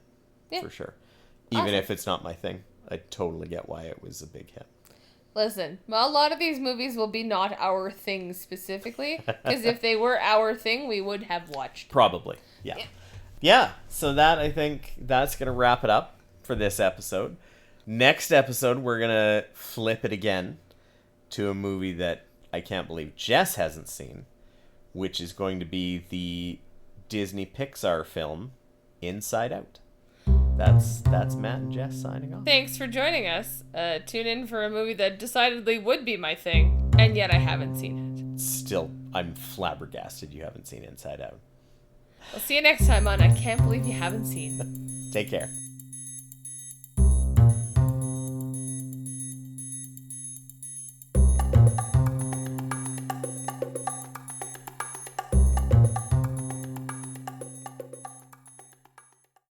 Yeah. For sure. Even if it's not my thing, I totally get why it was a big hit. Listen, well, a lot of these movies will be not our thing specifically, because if they were our thing, we would have watched. Probably, yeah. Yeah, so I think that's going to wrap it up for this episode. Next episode, we're going to flip it again to a movie that I can't believe Jess hasn't seen, which is going to be the Disney Pixar film Inside Out. That's Matt and Jess signing off. Thanks for joining us. Tune in for a movie that decidedly would be my thing, and yet I haven't seen it. Still, I'm flabbergasted you haven't seen Inside Out. I'll see you next time on I Can't Believe You Haven't Seen. Take care.